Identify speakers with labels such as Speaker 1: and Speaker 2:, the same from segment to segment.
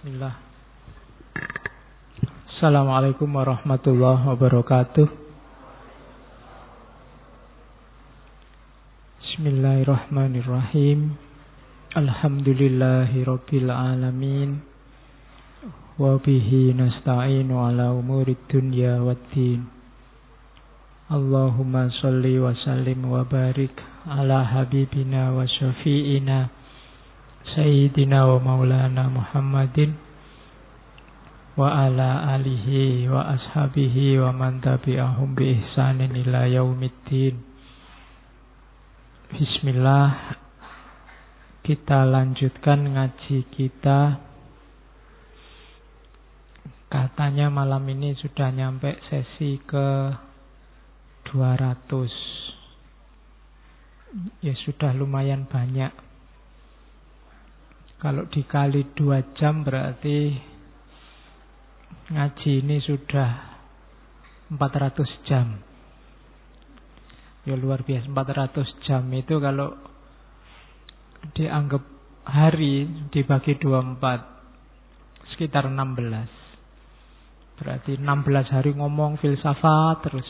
Speaker 1: Bismillah. Assalamualaikum warahmatullahi wabarakatuh. Bismillahirrahmanirrahim. Alhamdulillahirabbil alamin. Wa bihi nasta'inu ala umurid dunya waddin. Allahumma sholli wa sallim wa barik ala habibina wa syafi'ina Sayyidina wa maulana Muhammadin wa ala alihi wa ashabihi wa man tabi'ahum bi ihsanin ila yaumiddin. Bismillah. Kita lanjutkan ngaji kita. Katanya malam ini sudah nyampe sesi ke 200. Ya sudah lumayan banyak. Kalau dikali 2 jam berarti ngaji ini sudah 400 jam. Ya luar biasa, 400 jam itu kalau dianggap hari dibagi 24 sekitar 16. Berarti 16 hari ngomong filsafat terus.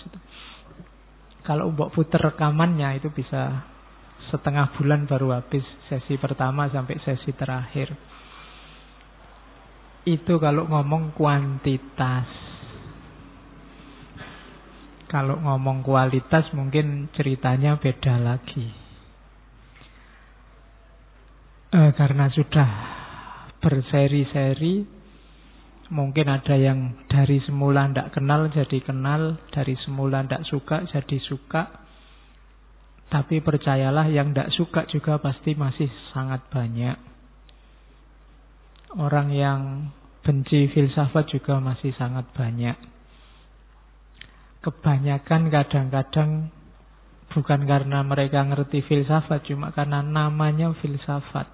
Speaker 1: Kalau mbok puter rekamannya itu bisa setengah bulan baru habis sesi pertama sampai sesi terakhir. Itu kalau ngomong kuantitas. Kalau ngomong kualitas mungkin ceritanya beda lagi. Karena sudah berseri-seri, mungkin ada yang dari semula tidak kenal jadi kenal, dari semula tidak suka jadi suka. Tapi percayalah yang tidak suka juga pasti masih sangat banyak. Orang yang benci filsafat juga masih sangat banyak. Kebanyakan kadang-kadang bukan karena mereka ngerti filsafat, cuma karena namanya filsafat.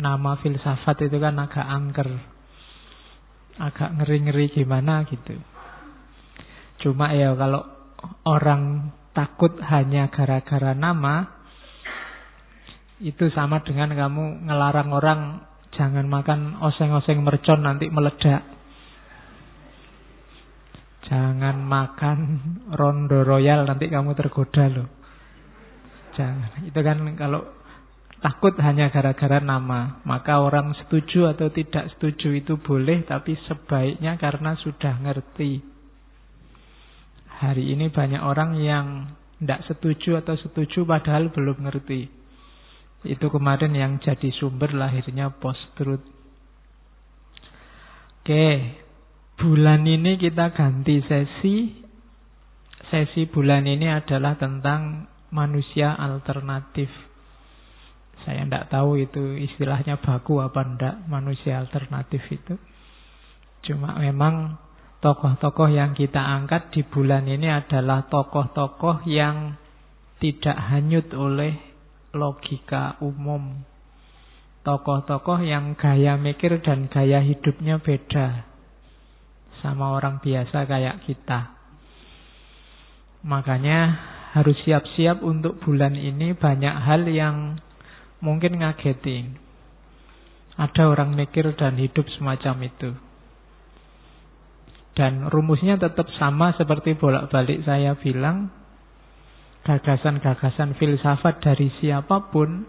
Speaker 1: Nama filsafat itu kan agak angker, agak ngeri-ngeri gimana gitu. Cuma ya kalau orang takut hanya gara-gara nama, itu sama dengan kamu ngelarang orang jangan makan oseng-oseng mercon nanti meledak. Jangan makan rondo royal nanti kamu tergoda loh. Jangan. Itu kan kalau takut hanya gara-gara nama, maka orang setuju atau tidak setuju itu boleh, tapi sebaiknya karena sudah ngerti. Hari ini banyak orang yang tidak setuju atau setuju padahal belum ngerti. Itu kemarin yang jadi sumber lahirnya post-truth. Oke, bulan ini kita ganti sesi. Sesi bulan ini adalah tentang manusia alternatif. Saya tidak tahu itu istilahnya baku apa enggak, manusia alternatif itu. Cuma memang tokoh-tokoh yang kita angkat di bulan ini adalah tokoh-tokoh yang tidak hanyut oleh logika umum. Tokoh-tokoh yang gaya mikir dan gaya hidupnya beda sama orang biasa kayak kita. Makanya harus siap-siap untuk bulan ini banyak hal yang mungkin ngagetin. Ada orang mikir dan hidup semacam itu. Dan rumusnya tetap sama seperti bolak-balik saya bilang. Gagasan-gagasan filsafat dari siapapun,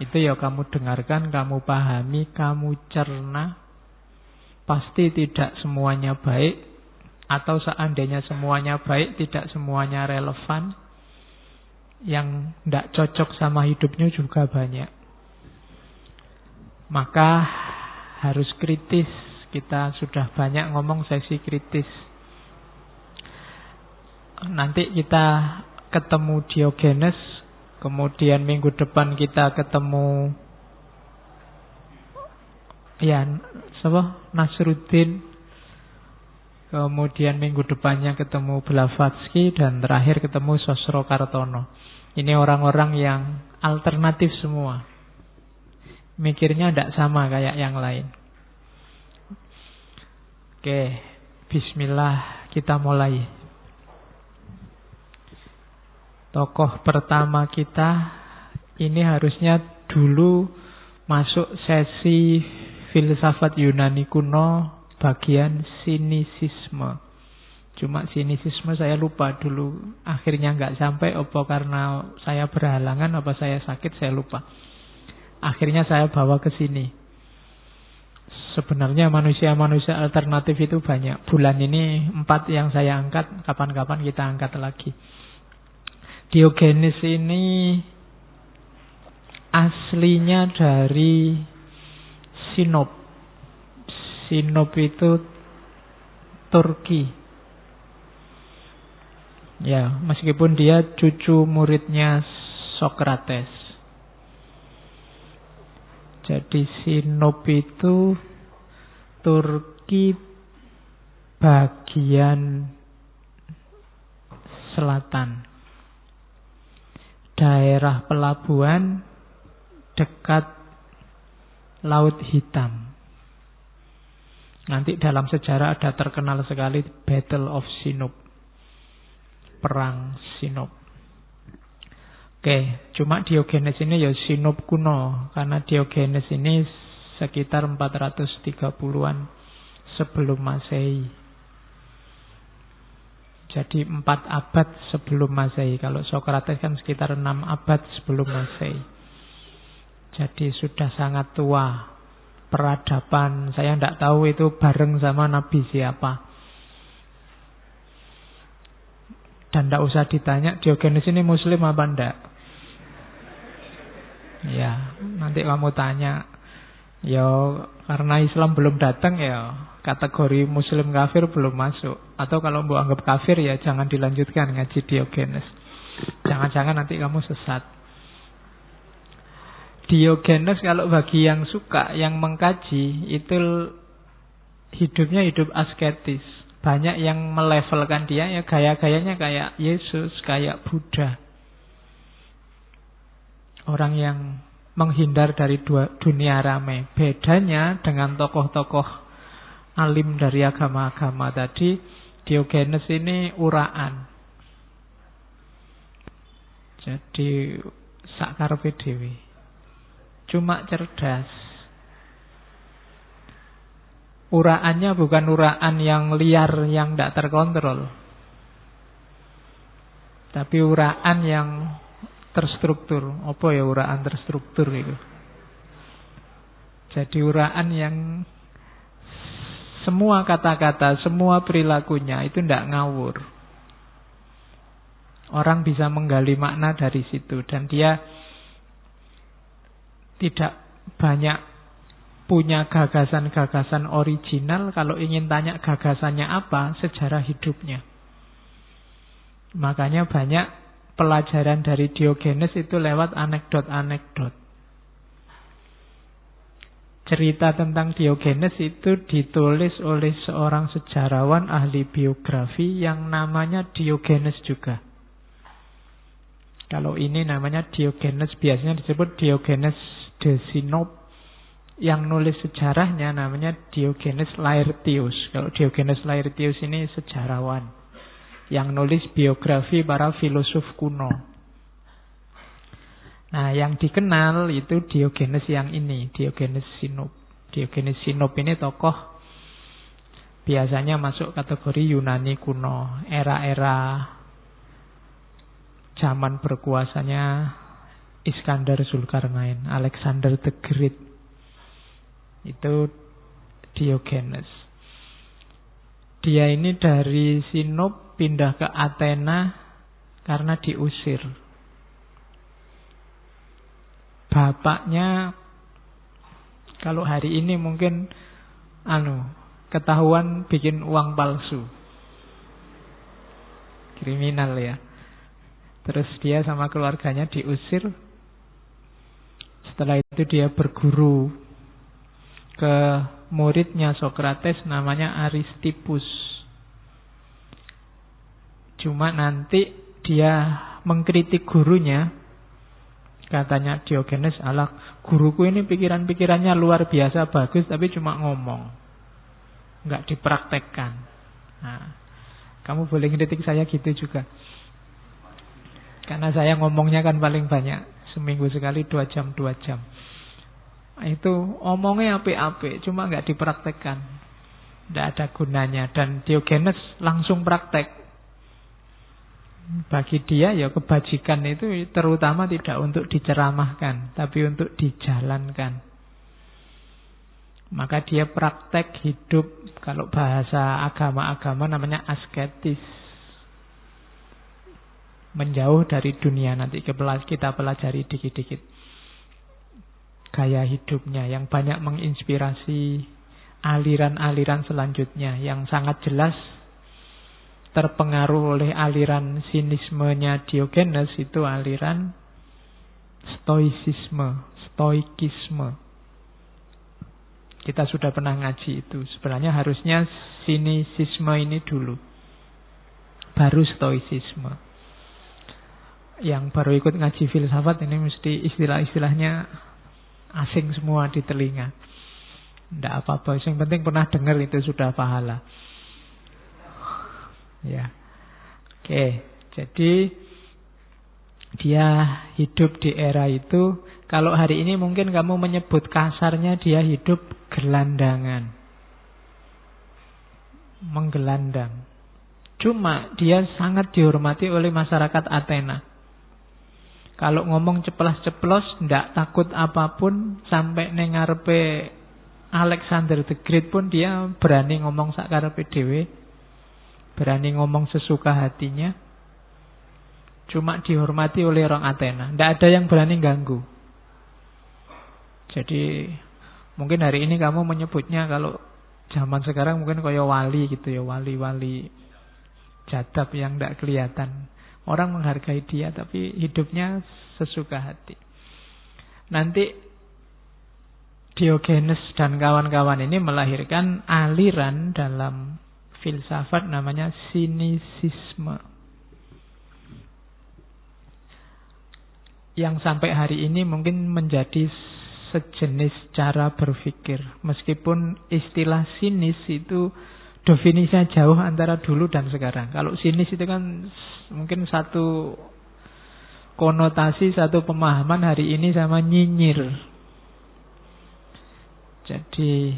Speaker 1: itu ya kamu dengarkan, kamu pahami, kamu cerna. Pasti tidak semuanya baik. Atau seandainya semuanya baik, tidak semuanya relevan. Yang tidak cocok sama hidupnya juga banyak. Maka harus kritis. Kita sudah banyak ngomong sesi kritis. Nanti kita ketemu Diogenes, kemudian minggu depan kita ketemu Nasruddin, kemudian minggu depannya ketemu Blavatsky, dan terakhir ketemu Sosrokartono. Ini orang-orang yang alternatif semua. Mikirnya tidak sama kayak yang lain. Oke, bismillah, kita mulai. Tokoh pertama kita ini harusnya dulu masuk sesi filsafat Yunani kuno bagian sinisisme. Cuma sinisisme saya lupa dulu. Akhirnya nggak sampai, apa karena saya berhalangan, apa saya sakit, saya lupa. Akhirnya saya bawa ke sini. Sebenarnya manusia-manusia alternatif itu banyak. Bulan ini 4 yang saya angkat, kapan-kapan kita angkat lagi. Diogenes ini aslinya dari Sinop. Sinop itu Turki. Ya, meskipun dia cucu muridnya Sokrates. Jadi Sinop itu Turki bagian selatan. Daerah pelabuhan dekat Laut Hitam. Nanti dalam sejarah ada terkenal sekali Battle of Sinop. Perang Sinop. Oke, cuma Diogenes ini ya Sinop kuno. Karena Diogenes ini sekitar 430-an sebelum Masehi. Jadi 4 abad sebelum Masehi. Kalau Sokrates kan sekitar 6 abad sebelum Masehi. Jadi sudah sangat tua. Peradaban, saya tidak tahu itu bareng sama Nabi siapa. Dan tidak usah ditanya Diogenes ini muslim apa enggak. Ya, nanti kamu tanya. Ya, karena Islam belum datang ya kategori muslim kafir belum masuk. Atau kalau mau anggap kafir ya jangan dilanjutkan ngaji Diogenes. Jangan-jangan nanti kamu sesat. Diogenes kalau bagi yang suka, yang mengkaji, itu hidupnya hidup asketis. Banyak yang melevelkan dia, ya gaya-gayanya kayak Yesus, kayak Buddha. Orang yang menghindar dari dunia ramai. Bedanya dengan tokoh-tokoh alim dari agama-agama tadi, Diogenes ini uraan. Jadi sakarepe dhewe. Cuma cerdas. Uraannya bukan uraan yang liar, yang tidak terkontrol. Tapi uraan yang terstruktur. Apa ya uraan terstruktur itu? Jadi uraan yang semua kata-kata, semua perilakunya itu tidak ngawur. Orang bisa menggali makna dari situ. Dan dia tidak banyak punya gagasan-gagasan original. Kalau ingin tanya gagasannya apa, sejarah hidupnya. Makanya banyak pelajaran dari Diogenes itu lewat anekdot-anekdot. Cerita tentang Diogenes itu ditulis oleh seorang sejarawan ahli biografi yang namanya Diogenes juga. Kalau ini namanya Diogenes, biasanya disebut Diogenes de Sinop. Yang nulis sejarahnya namanya Diogenes Laertius. Kalau Diogenes Laertius ini sejarawan yang nulis biografi para filosof kuno. Nah, yang dikenal itu Diogenes yang ini, Diogenes Sinop. Diogenes Sinop ini tokoh biasanya masuk kategori Yunani kuno, era-era zaman berkuasanya Iskandar Zulkarnain, Alexander the Great. Itu Diogenes. Dia ini dari Sinop pindah ke Athena karena diusir. Bapaknya kalau hari ini mungkin ketahuan bikin uang palsu. Kriminal ya. Terus dia sama keluarganya diusir. Setelah itu dia berguru ke muridnya Sokrates namanya Aristippus. Cuma nanti dia mengkritik gurunya. Katanya Diogenes, alah guruku ini pikiran-pikirannya luar biasa bagus tapi cuma ngomong, nggak dipraktekkan. Nah, kamu boleh kritik saya gitu juga. Karena saya ngomongnya kan paling banyak, seminggu sekali 2 jam. itu omongnya apik-apik, cuma nggak dipraktekkan. Tidak ada gunanya. Dan Diogenes langsung praktek. Bagi dia ya kebajikan itu terutama tidak untuk diceramahkan, tapi untuk dijalankan. Maka dia praktek hidup, kalau bahasa agama-agama namanya asketis. Menjauh dari dunia, nanti kita pelajari dikit-dikit. Gaya hidupnya yang banyak menginspirasi aliran-aliran selanjutnya, yang sangat jelas terpengaruh oleh aliran sinismenya Diogenes itu aliran stoikisme. Kita sudah pernah ngaji itu. Sebenarnya harusnya sinisisme ini dulu, baru stoicisme. Yang baru ikut ngaji filsafat ini mesti istilah-istilahnya asing semua di telinga. Tidak apa-apa, yang penting pernah dengar itu sudah pahala. Ya, oke. Jadi dia hidup di era itu. Kalau hari ini mungkin kamu menyebut kasarnya dia hidup gelandangan, menggelandang. Cuma dia sangat dihormati oleh masyarakat Athena. Kalau ngomong ceplas-ceplos, ndak takut apapun, sampai neng ngarepe Alexander the Great pun dia berani ngomong sakarepe dhewe, berani ngomong sesuka hatinya. Cuma dihormati oleh orang Athena, ndak ada yang berani ganggu. Jadi mungkin hari ini kamu menyebutnya, kalau zaman sekarang mungkin kayak wali gitu ya, wali-wali jadab yang ndak kelihatan. Orang menghargai dia, tapi hidupnya sesuka hati. Nanti Diogenes dan kawan-kawan ini melahirkan aliran dalam filsafat namanya sinisisme. Yang sampai hari ini mungkin menjadi sejenis cara berpikir. Meskipun istilah sinis itu definisinya jauh antara dulu dan sekarang. Kalau sinis itu kan mungkin satu konotasi, satu pemahaman hari ini sama nyinyir. Jadi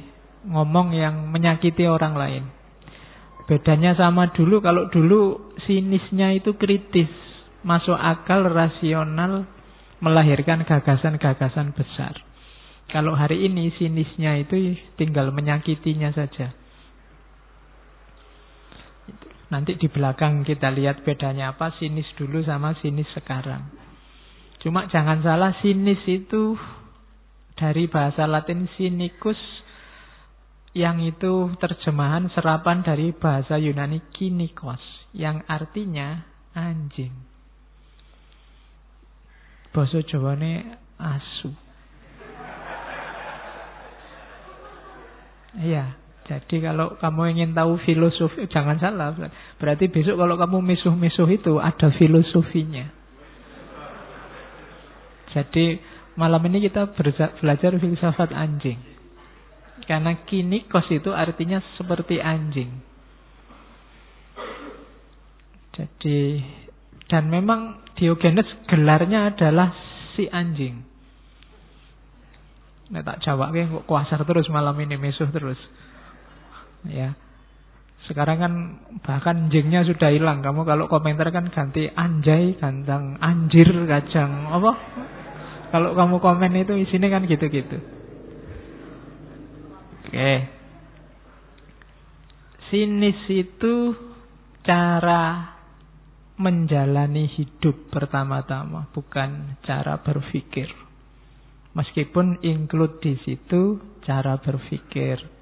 Speaker 1: ngomong yang menyakiti orang lain. Bedanya sama dulu, kalau dulu sinisnya itu kritis, masuk akal, rasional, melahirkan gagasan-gagasan besar. Kalau hari ini sinisnya itu tinggal menyakitinya saja. Nanti di belakang kita lihat bedanya apa sinis dulu sama sinis sekarang. Cuma jangan salah, sinis itu dari bahasa Latin cynicus, yang itu terjemahan serapan dari bahasa Yunani kynikos, yang artinya anjing. Basa Jawane asu. Iya. Jadi kalau kamu ingin tahu filosofi, jangan salah. Berarti besok kalau kamu misuh-misuh itu ada filosofinya. Jadi malam ini kita belajar filsafat anjing. Karena kynikos itu artinya seperti anjing. Jadi, dan memang Diogenes gelarnya adalah si anjing. Nah, tak jawab kok kuasar terus malam ini, misuh terus. Ya, sekarang kan bahkan anjingnya sudah hilang. Kamu kalau komentar kan ganti anjay, ganteng, anjir, kacang, apa? Kalau kamu komen itu isinya kan gitu-gitu. Oke. Sinis itu cara menjalani hidup pertama-tama, bukan cara berpikir. Meskipun include di situ cara berpikir.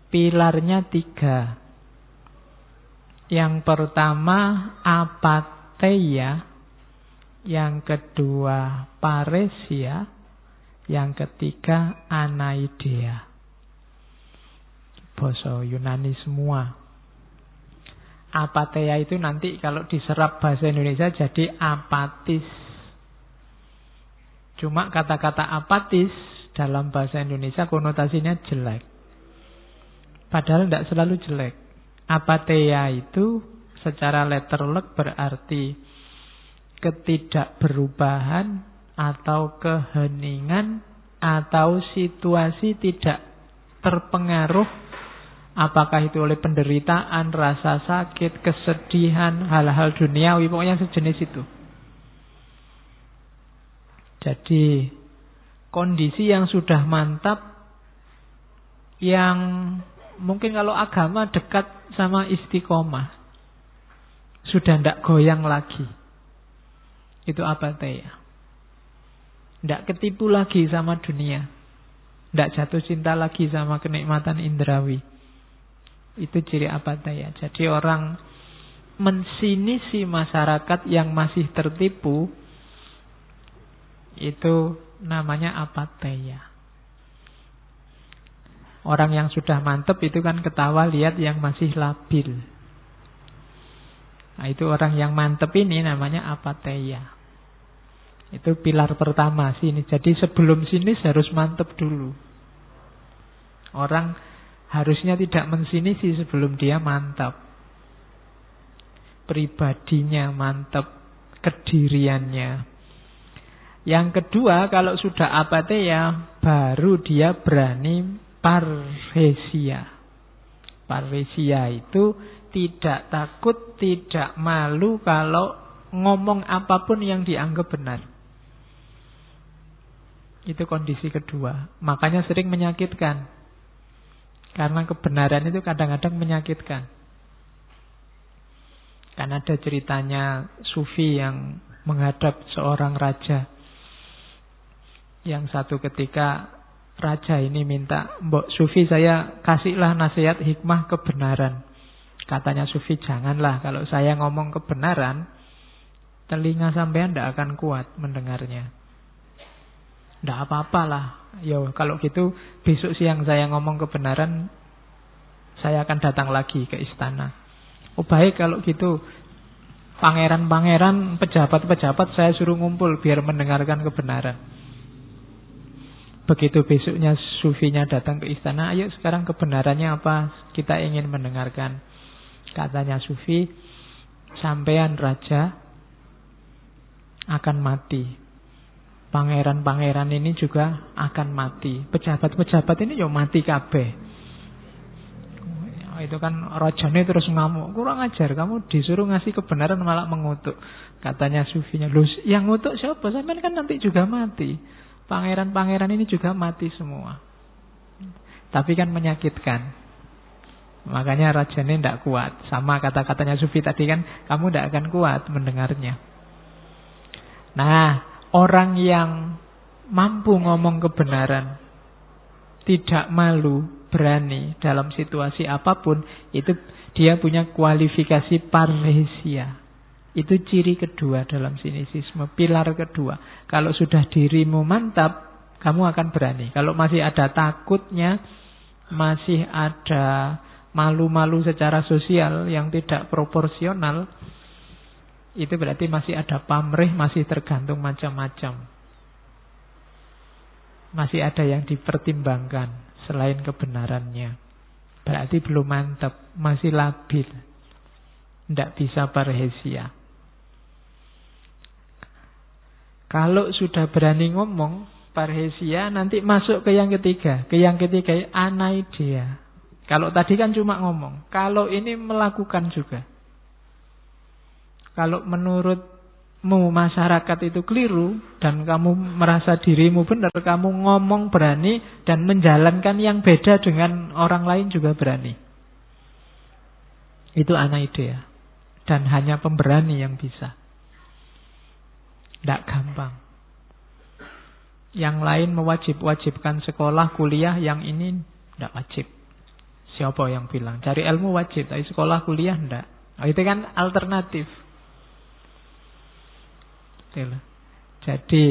Speaker 1: Pilarnya 3. Yang pertama apatheia, yang kedua paresia, yang ketiga anaidea. Basa Yunani semua. Apatheia itu nanti kalau diserap bahasa Indonesia jadi apatis. Cuma kata-kata apatis dalam bahasa Indonesia konotasinya jelek. Padahal tidak selalu jelek. Apatheia itu secara letterlek berarti ketidakberubahan atau keheningan atau situasi tidak terpengaruh, apakah itu oleh penderitaan, rasa sakit, kesedihan, hal-hal duniawi, pokoknya sejenis itu. Jadi kondisi yang sudah mantap, yang mungkin kalau agama dekat sama istiqomah, sudah tidak goyang lagi. Itu apatheia. Tidak ketipu lagi sama dunia. Tidak jatuh cinta lagi sama kenikmatan indrawi. Itu ciri apatheia. Jadi orang mensinisi masyarakat yang masih tertipu, itu namanya apatheia. Orang yang sudah mantep itu kan ketawa lihat yang masih labil. Nah, itu orang yang mantep ini namanya apatheia. Itu pilar pertama sini. Jadi sebelum sini harus mantep dulu. Orang harusnya tidak mensinisi sebelum dia mantap. Pribadinya mantap, kediriannya. Yang kedua, kalau sudah apatheia, baru dia berani parhesia. Parhesia itu tidak takut, tidak malu kalau ngomong apapun yang dianggap benar. Itu kondisi kedua. Makanya sering menyakitkan. Karena kebenaran itu kadang-kadang menyakitkan. Kan ada ceritanya sufi yang menghadap seorang raja. Yang satu ketika raja ini minta, "Mbok sufi, saya kasihlah nasihat hikmah kebenaran." Katanya sufi, "Janganlah, kalau saya ngomong kebenaran, telinga sampean tidak akan kuat mendengarnya." "Tidak apa-apalah. Yo, kalau gitu besok siang saya ngomong kebenaran, saya akan datang lagi ke istana." "Oh baik, kalau gitu pangeran-pangeran, pejabat-pejabat saya suruh ngumpul biar mendengarkan kebenaran." Begitu besoknya sufinya datang ke istana, "Ayo sekarang kebenarannya apa? Kita ingin mendengarkan." Katanya sufi, "Sampean raja akan mati. Pangeran-pangeran ini juga akan mati. Pejabat-pejabat ini yo mati kabeh." Itu kan rajane terus ngamuk, "Kurang ajar, kamu disuruh ngasih kebenaran malah mengutuk." Katanya sufinya, "Loh, yang ngutuk siapa? Sampean kan nanti juga mati. Pangeran-pangeran ini juga mati semua." Tapi kan menyakitkan. Makanya rajane tidak kuat. Sama kata-katanya sufi tadi kan, kamu tidak akan kuat mendengarnya. Nah, orang yang mampu ngomong kebenaran, tidak malu, berani dalam situasi apapun, itu dia punya kualifikasi parhesia. Itu ciri kedua dalam sinisisme, pilar kedua. Kalau sudah dirimu mantap, kamu akan berani. Kalau masih ada takutnya, masih ada malu-malu secara sosial yang tidak proporsional, itu berarti masih ada pamrih, masih tergantung macam-macam. Masih ada yang dipertimbangkan selain kebenarannya. Berarti belum mantap, masih labil. Tidak bisa parhesia. Kalau sudah berani ngomong parhesia, nanti masuk ke yang ketiga. Ke yang ketiga, anaidea. Kalau tadi kan cuma ngomong. Kalau ini melakukan juga. Kalau menurutmu masyarakat itu keliru dan kamu merasa dirimu benar, kamu ngomong berani dan menjalankan yang beda dengan orang lain juga berani. Itu anaidea. Dan hanya pemberani yang bisa. Tidak gampang. Yang lain mewajib-wajibkan sekolah, kuliah, yang ini tidak wajib. Siapa yang bilang? Cari ilmu wajib, tapi sekolah, kuliah tidak. Oh, itu kan alternatif. Jadi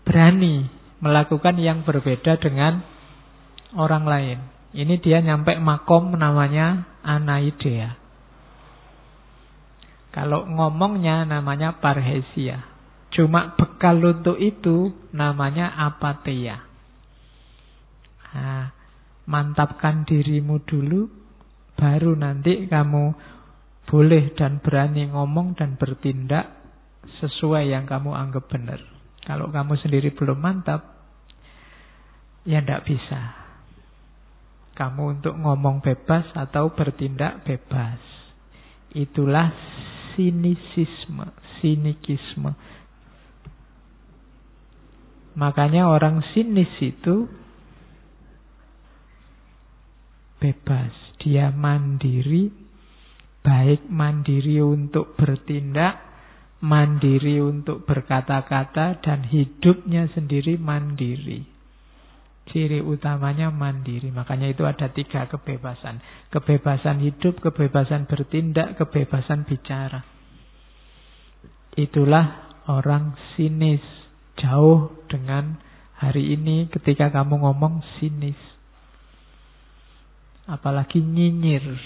Speaker 1: berani melakukan yang berbeda dengan orang lain. Ini dia nyampe makom namanya anaidea. Kalau ngomongnya namanya parhesia. Cuma bekal untuk itu namanya apatheia. Nah, mantapkan dirimu dulu, baru nanti kamu boleh dan berani ngomong dan bertindak sesuai yang kamu anggap benar. Kalau kamu sendiri belum mantap, Ya tidak bisa. Kamu untuk ngomong bebas atau bertindak bebas. Itulah sinikisme. Makanya orang sinis itu bebas. Dia mandiri, baik mandiri untuk bertindak, mandiri untuk berkata-kata, dan hidupnya sendiri mandiri. Ciri utamanya mandiri. Makanya itu ada 3 kebebasan. Kebebasan hidup, kebebasan bertindak, kebebasan bicara. Itulah orang sinis. Jauh dengan hari ini ketika kamu ngomong sinis. Apalagi nyinyir.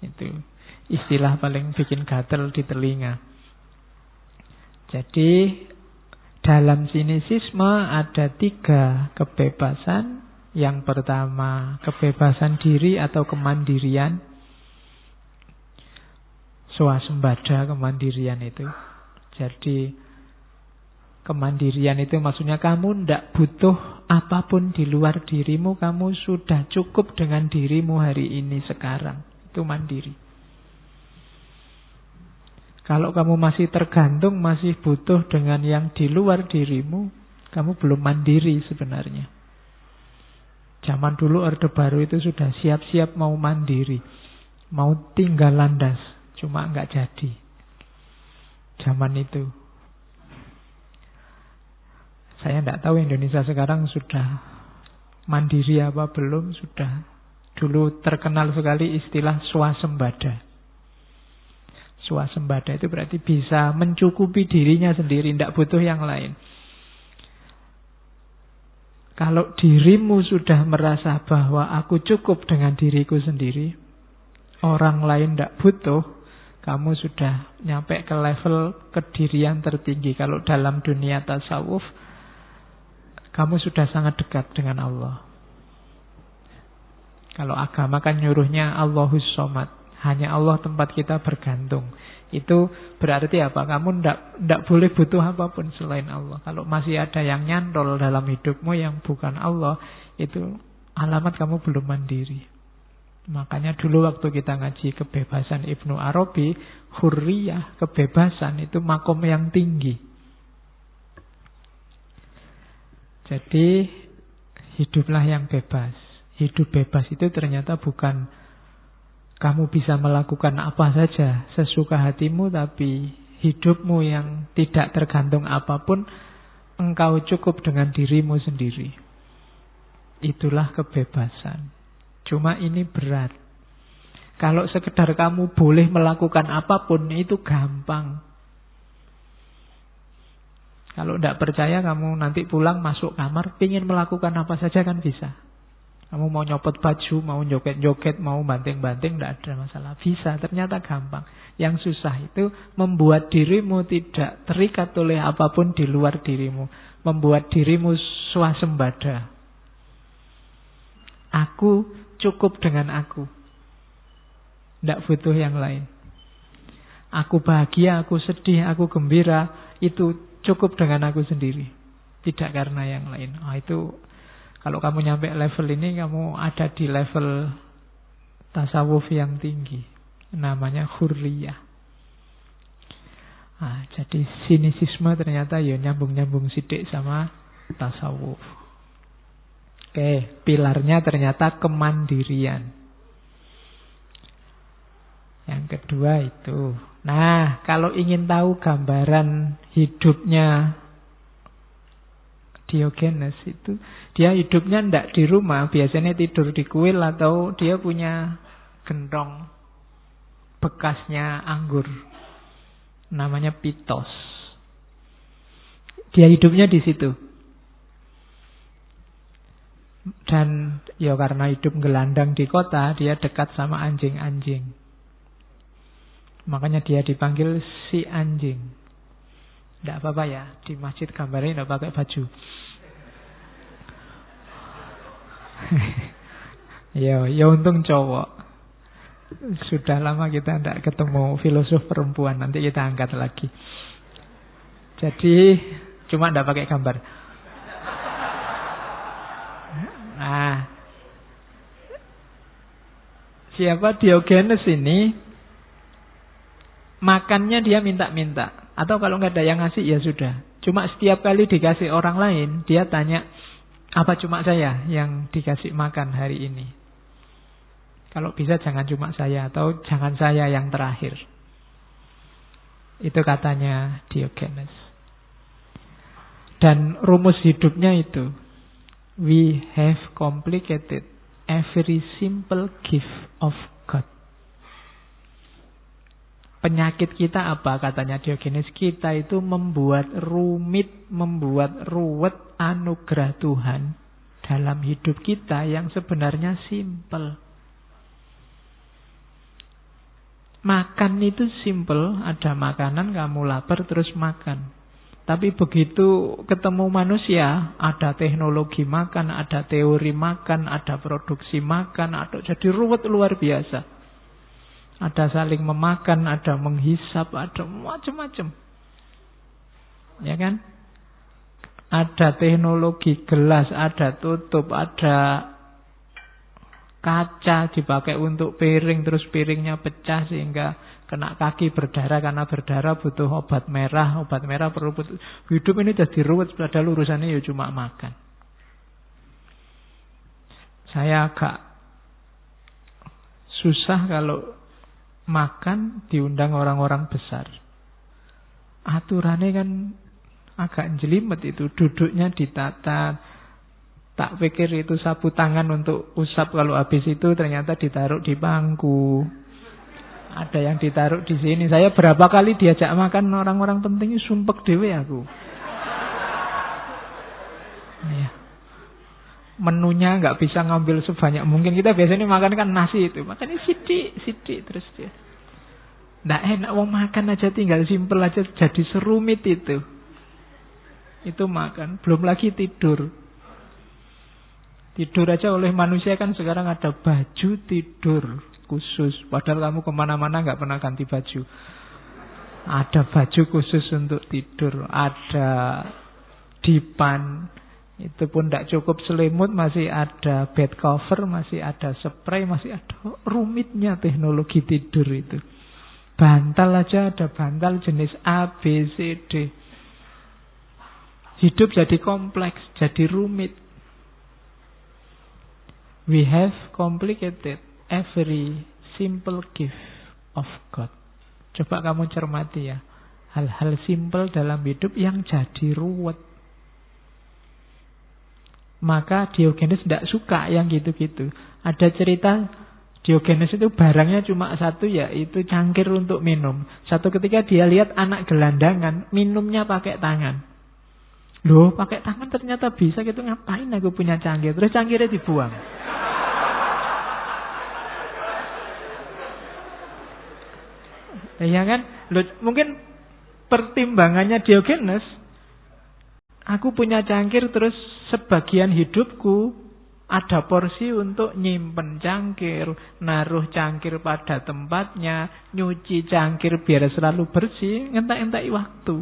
Speaker 1: Itu istilah paling bikin gatel di telinga. Jadi dalam sinisisme ada 3 kebebasan. Yang pertama, kebebasan diri atau kemandirian. Swasembada kemandirian itu. Jadi kemandirian itu maksudnya kamu tidak butuh apapun di luar dirimu. Kamu sudah cukup dengan dirimu hari ini sekarang. Itu mandiri. Kalau kamu masih tergantung, masih butuh dengan yang di luar dirimu, kamu belum mandiri sebenarnya. Zaman dulu Orde Baru itu sudah siap-siap mau mandiri. Mau tinggal landas, cuma nggak jadi. Zaman itu. Saya tidak tahu Indonesia sekarang sudah mandiri apa belum. Sudah. Dulu terkenal sekali istilah swasembada. Swasembada itu berarti bisa mencukupi dirinya sendiri, tidak butuh yang lain. Kalau dirimu sudah merasa bahwa aku cukup dengan diriku sendiri, orang lain tidak butuh, kamu sudah nyampe ke level kedirian tertinggi. Kalau dalam dunia tasawuf, kamu sudah sangat dekat dengan Allah. Kalau agama kan nyuruhnya Allahus Somad. Hanya Allah tempat kita bergantung. Itu berarti apa? Kamu tidak boleh butuh apapun selain Allah. Kalau masih ada yang nyantol dalam hidupmu yang bukan Allah, itu alamat kamu belum mandiri. Makanya dulu waktu kita ngaji kebebasan Ibnu Arabi, hurriyah, kebebasan itu makom yang tinggi. Jadi hiduplah yang bebas. Hidup bebas itu ternyata bukan kamu bisa melakukan apa saja sesuka hatimu, tapi hidupmu yang tidak tergantung apapun, engkau cukup dengan dirimu sendiri. Itulah kebebasan. Cuma ini berat. Kalau sekedar kamu boleh melakukan apapun, itu gampang. Kalau tidak percaya, kamu nanti pulang masuk kamar, ingin melakukan apa saja kan bisa. Kamu mau nyopot baju, mau joget-joget, mau banting-banting, tidak ada masalah. Bisa, ternyata gampang. Yang susah itu membuat dirimu tidak terikat oleh apapun di luar dirimu. Membuat dirimu swasembada. Aku cukup dengan aku. Tidak butuh yang lain. Aku bahagia, aku sedih, aku gembira. Itu cukup dengan aku sendiri. Tidak karena yang lain. Itu... Kalau kamu nyampe level ini, kamu ada di level tasawuf yang tinggi. Namanya hurriyah. Jadi sinisisme ternyata ya nyambung-nyambung sidik sama tasawuf. Oke, pilarnya ternyata kemandirian. Yang kedua itu. Nah, kalau ingin tahu gambaran hidupnya Diogenes itu, dia hidupnya tidak di rumah, biasanya tidur di kuil atau dia punya gentong bekasnya anggur, namanya Pitos. Dia hidupnya di situ. Dan ya karena hidup gelandang di kota, dia dekat sama anjing-anjing. Makanya dia dipanggil si anjing. Tidak apa-apa ya, di masjid gambarnya tidak pakai baju. Ya untung cowok. Sudah lama kita tidak ketemu filosof perempuan, nanti kita angkat lagi. Jadi cuma tidak pakai gambar. Siapa Diogenes ini, makannya dia minta-minta. Atau kalau nggak ada yang ngasih, ya sudah. Cuma setiap kali dikasih orang lain, dia tanya, apa cuma saya yang dikasih makan hari ini? Kalau bisa jangan cuma saya, atau jangan saya yang terakhir. Itu katanya Diogenes. Dan rumus hidupnya itu, we have complicated every simple gift of God. Penyakit kita apa katanya Diogenes? Kita itu membuat rumit, membuat ruwet anugerah Tuhan dalam hidup kita yang sebenarnya simple. Makan itu simple, ada makanan kamu lapar terus makan. Tapi begitu ketemu manusia, ada teknologi makan, ada teori makan, ada produksi makan, ada jadi ruwet luar biasa. Ada saling memakan, ada menghisap, ada macam-macam. Ya kan? Ada teknologi gelas, ada tutup, ada kaca dipakai untuk piring, terus piringnya pecah sehingga kena kaki berdarah. Karena berdarah butuh obat merah perlu butuh. Hidup ini jadi ruwet, padahal urusannya ya cuma makan. Saya agak susah kalau makan diundang orang-orang besar. Aturannya kan agak jelimet itu. Duduknya ditata. Tak pikir itu sapu tangan untuk usap, kalau habis itu ternyata ditaruh di bangku. Ada yang ditaruh di sini. Saya berapa kali diajak makan orang-orang penting, sumpek dewe aku. Ya. Menunya nggak bisa ngambil sebanyak mungkin. Kita biasanya makan kan nasi itu, makannya sidik terus dia. Nggak enak, mau makan aja tinggal simpel aja, jadi serumit itu. Itu makan, belum lagi tidur. Tidur aja oleh manusia kan sekarang ada baju tidur khusus. Padahal kamu kemana-mana nggak pernah ganti baju. Ada baju khusus untuk tidur, ada dipan. Itu pun tidak cukup selimut, masih ada bed cover, masih ada spray, masih ada rumitnya teknologi tidur itu. Bantal aja ada bantal jenis A, B, C, D. Hidup jadi kompleks, jadi rumit. We have complicated every simple gift of God. Coba kamu cermati ya. Hal-hal simple dalam hidup yang jadi ruwet. Maka Diogenes tidak suka yang gitu-gitu. Ada cerita Diogenes itu barangnya cuma satu, yaitu cangkir untuk minum. Satu ketika dia lihat anak gelandangan minumnya pakai tangan. Loh, pakai tangan ternyata bisa gitu, ngapain aku punya cangkir? Terus cangkirnya dibuang. Ya kan? Loh, mungkin pertimbangannya Diogenes, aku punya cangkir terus sebagian hidupku ada porsi untuk nyimpen cangkir, naruh cangkir pada tempatnya, nyuci cangkir biar selalu bersih, ngentak-ngentak waktu.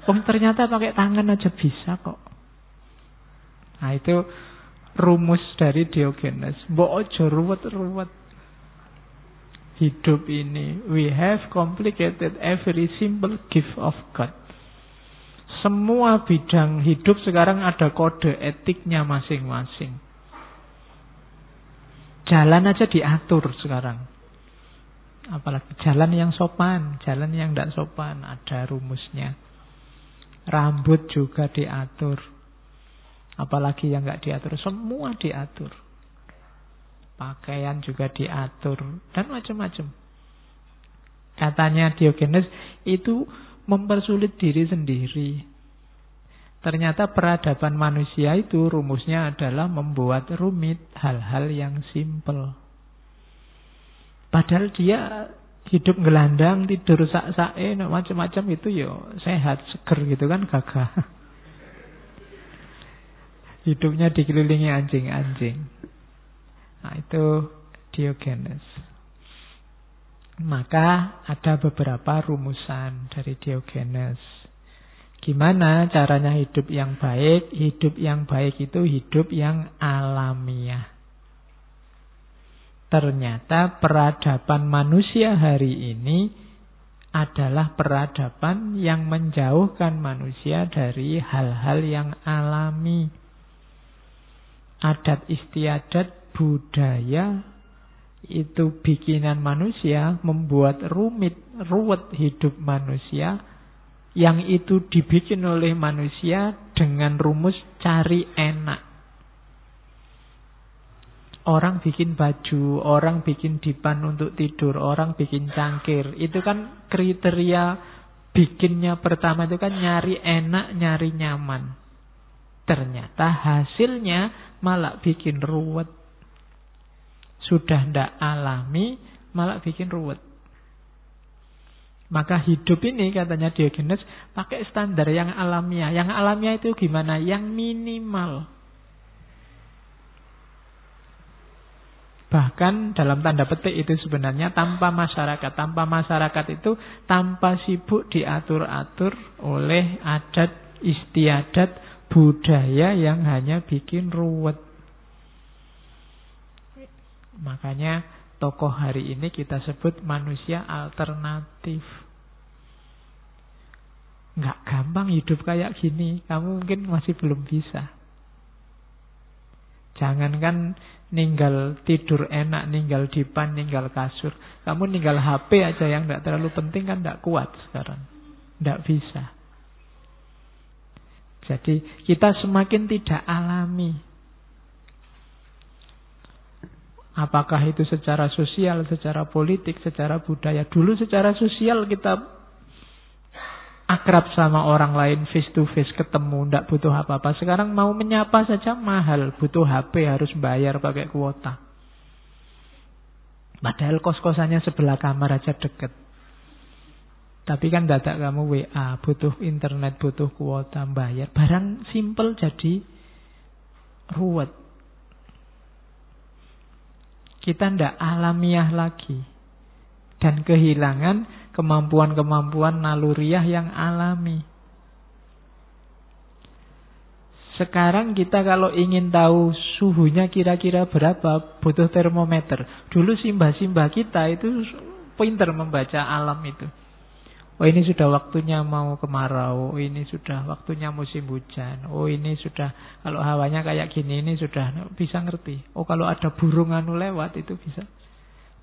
Speaker 1: Oh, ternyata pakai tangan aja bisa kok. Nah, itu rumus dari Diogenes. Mbok ojo ruwet-ruwet. Hidup ini, we have complicated every simple gift of God. Semua bidang hidup sekarang ada kode etiknya masing-masing. Jalan aja diatur sekarang. Apalagi jalan yang sopan, jalan yang tidak sopan, ada rumusnya. Rambut juga diatur. Apalagi yang nggak diatur, semua diatur. Pakaian juga diatur dan macam-macam. Katanya Diogenes itu mempersulit diri sendiri. Ternyata peradaban manusia itu rumusnya adalah membuat rumit hal-hal yang simpel. Padahal dia hidup gelandang, tidur sak-sake, macam-macam itu yo sehat, seger gitu kan, gagah. Hidupnya dikelilingi anjing-anjing. Nah, itu Diogenes. Maka ada beberapa rumusan dari Diogenes. Gimana caranya hidup yang baik? Hidup yang baik itu hidup yang alamiah. Ternyata peradaban manusia hari ini adalah peradaban yang menjauhkan manusia dari hal-hal yang alami. Adat istiadat, budaya, itu bikinan manusia, membuat ruwet hidup manusia, yang itu dibikin oleh manusia dengan rumus cari enak. Orang bikin baju, orang bikin dipan untuk tidur, orang bikin cangkir. Itu kan kriteria bikinnya pertama itu kan nyari enak, nyari nyaman. Ternyata hasilnya malah bikin ruwet. Sudah ndak alami, malah bikin ruwet. Maka hidup ini katanya Diogenes pakai standar yang alamiah. Yang alamiah itu gimana? Yang minimal. Bahkan dalam tanda petik itu sebenarnya tanpa masyarakat. Tanpa masyarakat itu tanpa sibuk diatur-atur oleh adat istiadat budaya yang hanya bikin ruwet. Makanya tokoh hari ini kita sebut manusia alternatif. Nggak gampang hidup kayak gini. Kamu mungkin masih belum bisa. Jangankan ninggal tidur enak, ninggal dipan, ninggal kasur. Kamu ninggal HP aja yang tidak terlalu penting kan tidak kuat sekarang. Tidak bisa. Jadi kita semakin tidak alami. Apakah itu secara sosial, secara politik, secara budaya. Dulu secara sosial kita akrab sama orang lain, face to face, ketemu, tidak butuh apa-apa. Sekarang mau menyapa saja mahal, butuh HP, harus bayar pakai kuota. Padahal kos-kosannya sebelah kamar aja deket. Tapi kan dadak kamu WA, butuh internet, butuh kuota, bayar. Barang simple jadi ruwet. Kita tidak alamiah lagi. Dan kehilangan kemampuan-kemampuan naluriah yang alami. Sekarang kita kalau ingin tahu suhunya kira-kira berapa, butuh termometer. Dulu simbah-simbah kita itu pintar membaca alam itu. Oh ini sudah waktunya mau kemarau, oh ini sudah waktunya musim hujan, oh ini sudah kalau hawanya kayak gini ini sudah bisa ngerti. Oh kalau ada burung anu lewat itu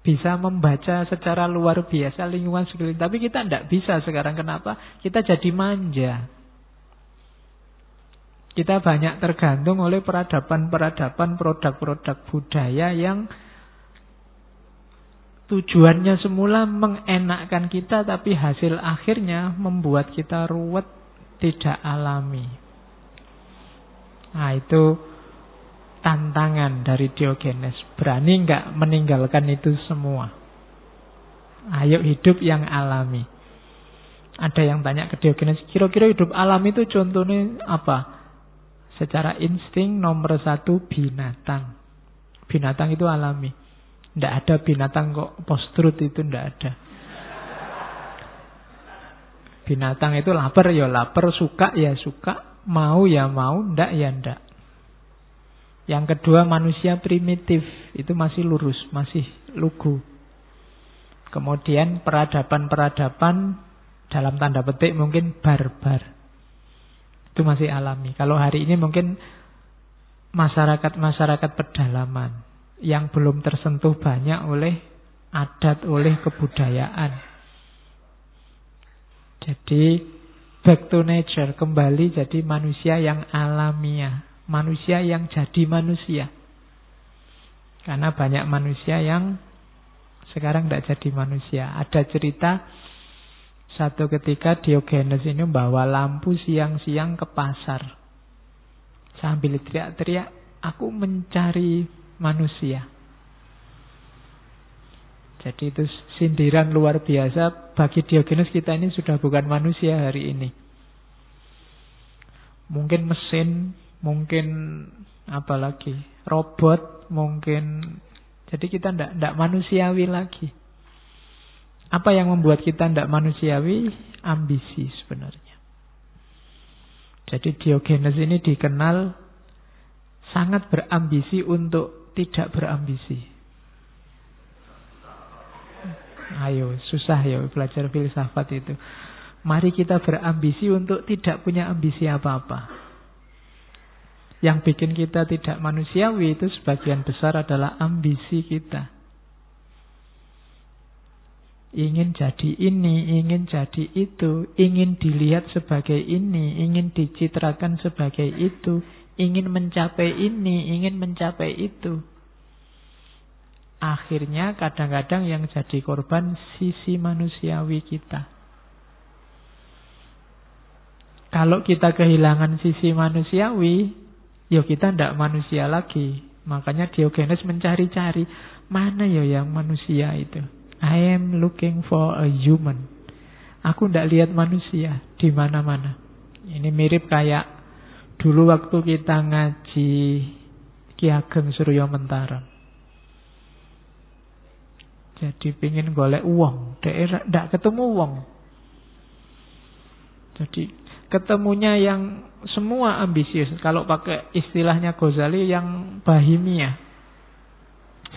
Speaker 1: bisa membaca secara luar biasa lingkungan sekeliling. Tapi kita tidak bisa sekarang. Kenapa? Kita jadi manja. Kita banyak tergantung oleh peradaban-peradaban, produk-produk budaya yang tujuannya semula mengenakkan kita, tapi hasil akhirnya membuat kita ruwet, tidak alami. Nah itu tantangan dari Diogenes. Berani nggak meninggalkan itu semua? Ayo hidup yang alami. Ada yang tanya ke Diogenes, kira-kira hidup alami itu contohnya apa? Secara insting nomor 1 binatang. Binatang itu alami. Tidak ada binatang kok post-truth itu tidak ada. Binatang itu lapar ya lapar, suka ya suka, mau ya mau, ndak ya ndak. Yang kedua manusia primitif, itu masih lurus, masih lugu. Kemudian peradaban-peradaban dalam tanda petik mungkin barbar. Itu masih alami. Kalau hari ini mungkin masyarakat-masyarakat pedalaman yang belum tersentuh banyak oleh adat, oleh kebudayaan. Jadi back to nature, kembali jadi manusia yang alamiah. Manusia yang jadi manusia. Karena banyak manusia yang sekarang tidak jadi manusia. Ada cerita satu ketika Diogenes ini membawa lampu siang-siang ke pasar. Sambil teriak-teriak, aku mencari manusia. Jadi itu sindiran luar biasa. Bagi Diogenes kita ini sudah bukan manusia hari ini. Mungkin mesin, mungkin apa lagi, robot, mungkin. Jadi kita tidak manusiawi lagi. Apa yang membuat kita tidak manusiawi? Ambisi sebenarnya. Jadi Diogenes ini dikenal sangat berambisi untuk tidak berambisi. Ayo, susah ya belajar filsafat itu. Mari kita berambisi untuk tidak punya ambisi apa-apa. Yang bikin kita tidak manusiawi itu sebagian besar adalah ambisi kita. Ingin jadi ini, ingin jadi itu, ingin dilihat sebagai ini, ingin dicitrakan sebagai itu, ingin mencapai ini, ingin mencapai itu. Akhirnya kadang-kadang yang jadi korban sisi manusiawi kita. Kalau kita kehilangan sisi manusiawi, ya kita tidak manusia lagi. Makanya Diogenes mencari-cari, mana ya yang manusia itu? I am looking for a human. Aku tidak lihat manusia di mana-mana. Ini mirip kayak dulu waktu kita ngaji Ki Ageng Suryo Mentara. Jadi pingin golek uang, tidak ketemu uang. Jadi ketemunya yang semua ambisius. Kalau pakai istilahnya Ghazali yang bahimiyah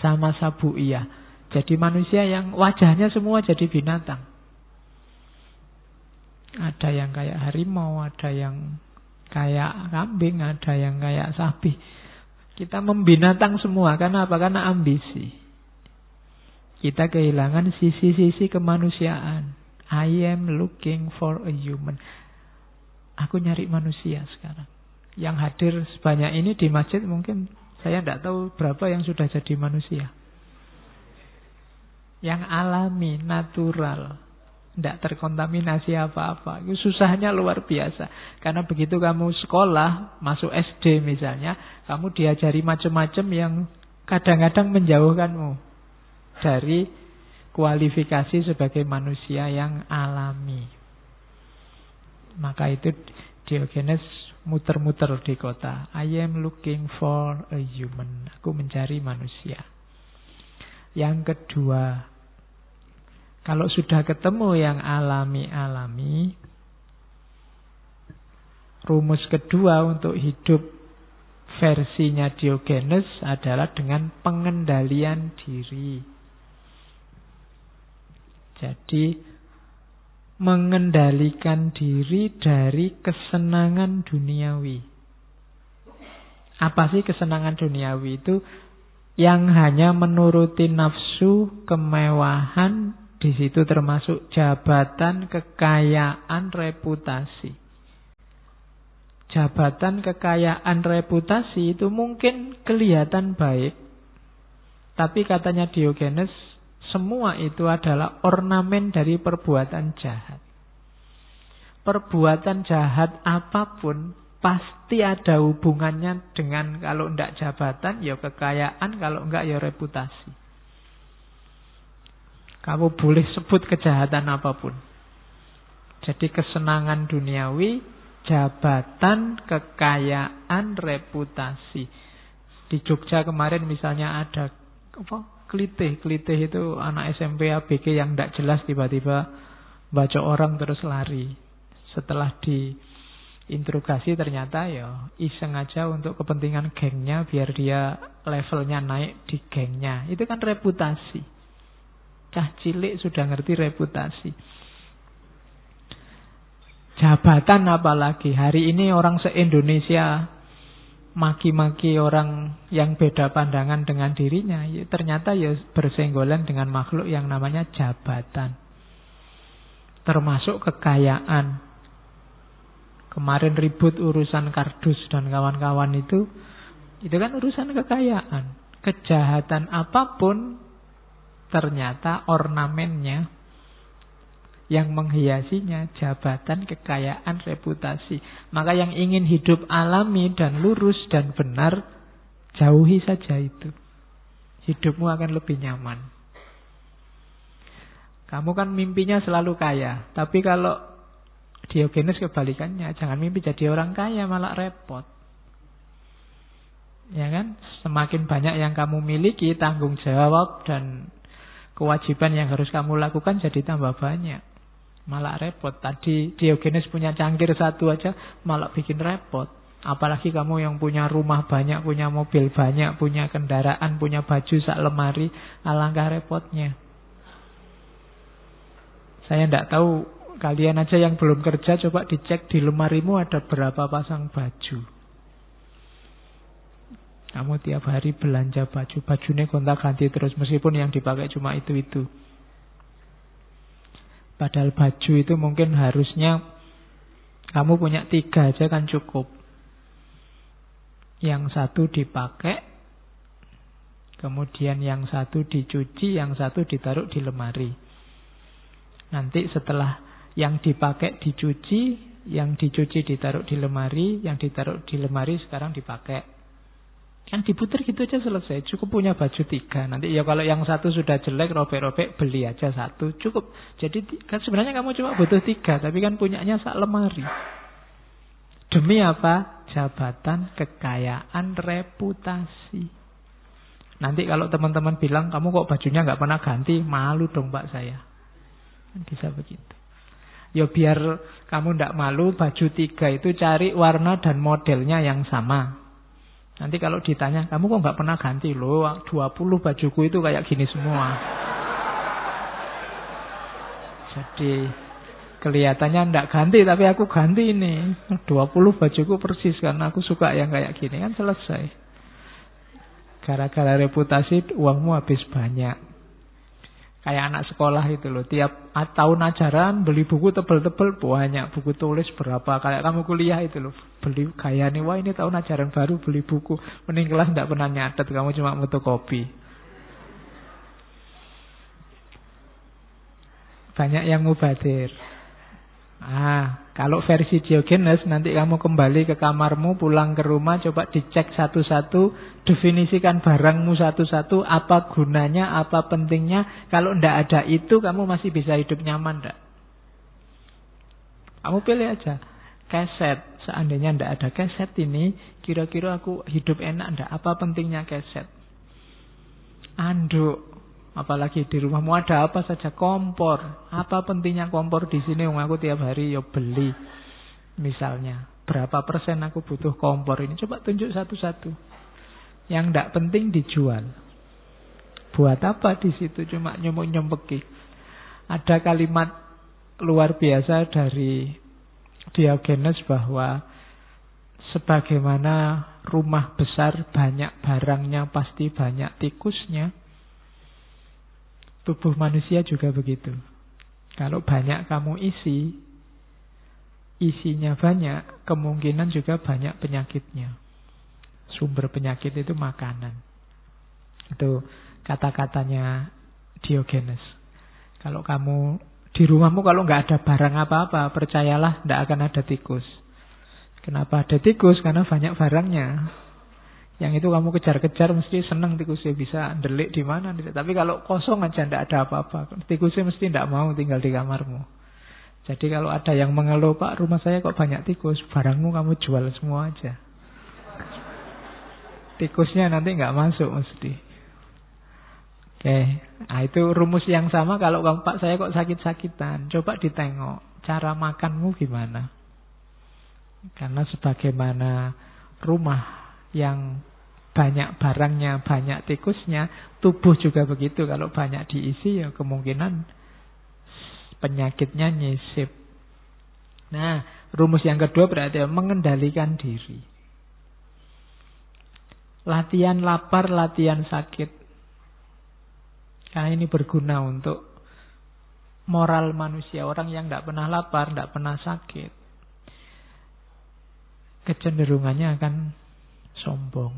Speaker 1: sama sabuiyah. Jadi manusia yang wajahnya semua jadi binatang. Ada yang kayak harimau, ada yang kayak kambing, ada yang kayak sapi. Kita membinatang semua. Karena apa? Karena ambisi. Kita kehilangan sisi-sisi kemanusiaan. I am looking for a human. Aku nyari manusia sekarang. Yang hadir sebanyak ini di masjid mungkin saya tidak tahu berapa yang sudah jadi manusia. Yang alami, natural, tidak terkontaminasi apa-apa. Itu susahnya luar biasa. Karena begitu kamu sekolah, masuk SD misalnya, kamu diajari macam-macam yang kadang-kadang menjauhkanmu dari kualifikasi sebagai manusia yang alami. Maka itu Diogenes muter-muter di kota. I am looking for a human. Aku mencari manusia. Yang kedua, kalau sudah ketemu yang alami-alami, rumus kedua untuk hidup versinya Diogenes adalah dengan pengendalian diri. Jadi mengendalikan diri dari kesenangan duniawi. Apa sih kesenangan duniawi itu? Yang hanya menuruti nafsu, kemewahan. Di situ termasuk jabatan, kekayaan, reputasi. Jabatan, kekayaan, reputasi itu mungkin kelihatan baik. Tapi katanya Diogenes, semua itu adalah ornamen dari perbuatan jahat. Perbuatan jahat apapun pasti ada hubungannya dengan, kalau tidak jabatan, ya kekayaan, kalau enggak ya reputasi. Kamu boleh sebut kejahatan apapun. Jadi kesenangan duniawi, jabatan, kekayaan, reputasi. Di Jogja kemarin misalnya ada klitih. Klitih itu anak SMP ABG yang tidak jelas tiba-tiba baca orang terus lari. Setelah diinterogasi ternyata ya iseng aja untuk kepentingan gengnya biar dia levelnya naik di gengnya. Itu kan reputasi. Cah cilik sudah ngerti reputasi. Jabatan apalagi. Hari ini orang se-Indonesia maki-maki orang yang beda pandangan dengan dirinya. Ya, ternyata ya bersenggolan dengan makhluk yang namanya jabatan. Termasuk kekayaan. Kemarin ribut urusan kardus dan kawan-kawan itu kan urusan kekayaan. Kejahatan apapun ternyata ornamennya yang menghiasinya jabatan, kekayaan, reputasi. Maka yang ingin hidup alami dan lurus dan benar, jauhi saja itu. Hidupmu akan lebih nyaman. Kamu kan mimpinya selalu kaya. Tapi kalau Diogenes kebalikannya, jangan mimpi jadi orang kaya, malah repot. Ya kan? Semakin banyak yang kamu miliki, tanggung jawab dan kewajiban yang harus kamu lakukan jadi tambah banyak. Malah repot. Tadi Diogenes punya cangkir satu aja malah bikin repot. Apalagi kamu yang punya rumah banyak, punya mobil banyak, punya kendaraan, punya baju sak lemari. Alangkah repotnya. Saya tidak tahu, kalian aja yang belum kerja, coba dicek di lemarimu ada berapa pasang baju. Kamu tiap hari belanja baju, bajunya gonta-ganti terus, meskipun yang dipakai cuma itu-itu. Padahal baju itu mungkin harusnya kamu punya 3 aja kan cukup. Yang 1 dipakai, kemudian yang 1 dicuci, yang 1 ditaruh di lemari. Nanti setelah yang dipakai dicuci, yang dicuci ditaruh di lemari, yang ditaruh di lemari sekarang dipakai. Kan diputar gitu aja selesai. Cukup punya baju 3. Nanti ya kalau yang 1 sudah jelek, robek-robek, beli aja 1. Cukup. Jadi kan sebenarnya kamu cuma butuh 3, tapi kan punyanya sak lemari. Demi apa? Jabatan, kekayaan, reputasi. Nanti kalau teman-teman bilang, kamu kok bajunya nggak pernah ganti, malu dong Pak saya. Kan bisa begitu. Ya biar kamu nggak malu, baju 3 itu cari warna dan modelnya yang sama. Nanti kalau ditanya, kamu kok nggak pernah ganti? Loh, 20 bajuku itu kayak gini semua. Jadi kelihatannya nggak ganti, tapi aku ganti ini. 20 bajuku persis karena aku suka yang kayak gini. Kan selesai. Gara-gara reputasi uangmu habis banyak. Kayak anak sekolah itu loh. Tiap tahun ajaran beli buku tebel-tebel banyak. Buku tulis berapa. Kayak kamu kuliah itu loh. Beli gaya nih. Wah ini tahun ajaran baru beli buku. Mending kelas tidak pernah nyatet. Kamu cuma fotokopi. Banyak yang mubadir. Kalau versi Diogenes, nanti kamu kembali ke kamarmu, pulang ke rumah, coba dicek satu-satu, definisikan barangmu satu-satu, apa gunanya, apa pentingnya. Kalau ndak ada itu, kamu masih bisa hidup nyaman ndak? Kamu pilih aja. Keset, seandainya ndak ada keset ini, kira-kira aku hidup enak ndak? Apa pentingnya keset? Anduk. Apalagi di rumahmu ada apa saja, kompor. Apa pentingnya kompor di sini? Aku tiap hari beli. Misalnya, berapa persen aku butuh kompor ini? Coba tunjuk satu-satu. Yang tidak penting dijual. Buat apa di situ? Cuma nyempeki. Ada kalimat luar biasa dari Diogenes bahwa sebagaimana rumah besar banyak barangnya pasti banyak tikusnya. Tubuh manusia juga begitu. Kalau banyak kamu isinya banyak, kemungkinan juga banyak penyakitnya. Sumber penyakit itu makanan. Itu kata-katanya Diogenes. Kalau kamu di rumahmu kalau nggak ada barang apa-apa, percayalah nggak akan ada tikus. Kenapa ada tikus? Karena banyak barangnya. Yang itu kamu kejar-kejar mesti seneng tikusnya, bisa ndelik di mana. Tapi kalau kosong aja ndak ada apa-apa, tikusnya mesti ndak mau tinggal di kamarmu. Jadi kalau ada yang mengeluh, Pak rumah saya kok banyak tikus, barangmu kamu jual semua aja. Tikusnya nanti nggak masuk mesti. Oke, nah itu rumus yang sama kalau Pak saya kok sakit-sakitan. Coba ditengok cara makanmu gimana. Karena sebagaimana rumah yang banyak barangnya, banyak tikusnya, tubuh juga begitu. Kalau banyak diisi ya kemungkinan penyakitnya nyisip. Nah, rumus yang kedua berarti mengendalikan diri. Latihan lapar, latihan sakit. Karena ini berguna untuk moral manusia. Orang yang tidak pernah lapar, tidak pernah sakit, kecenderungannya akan sombong,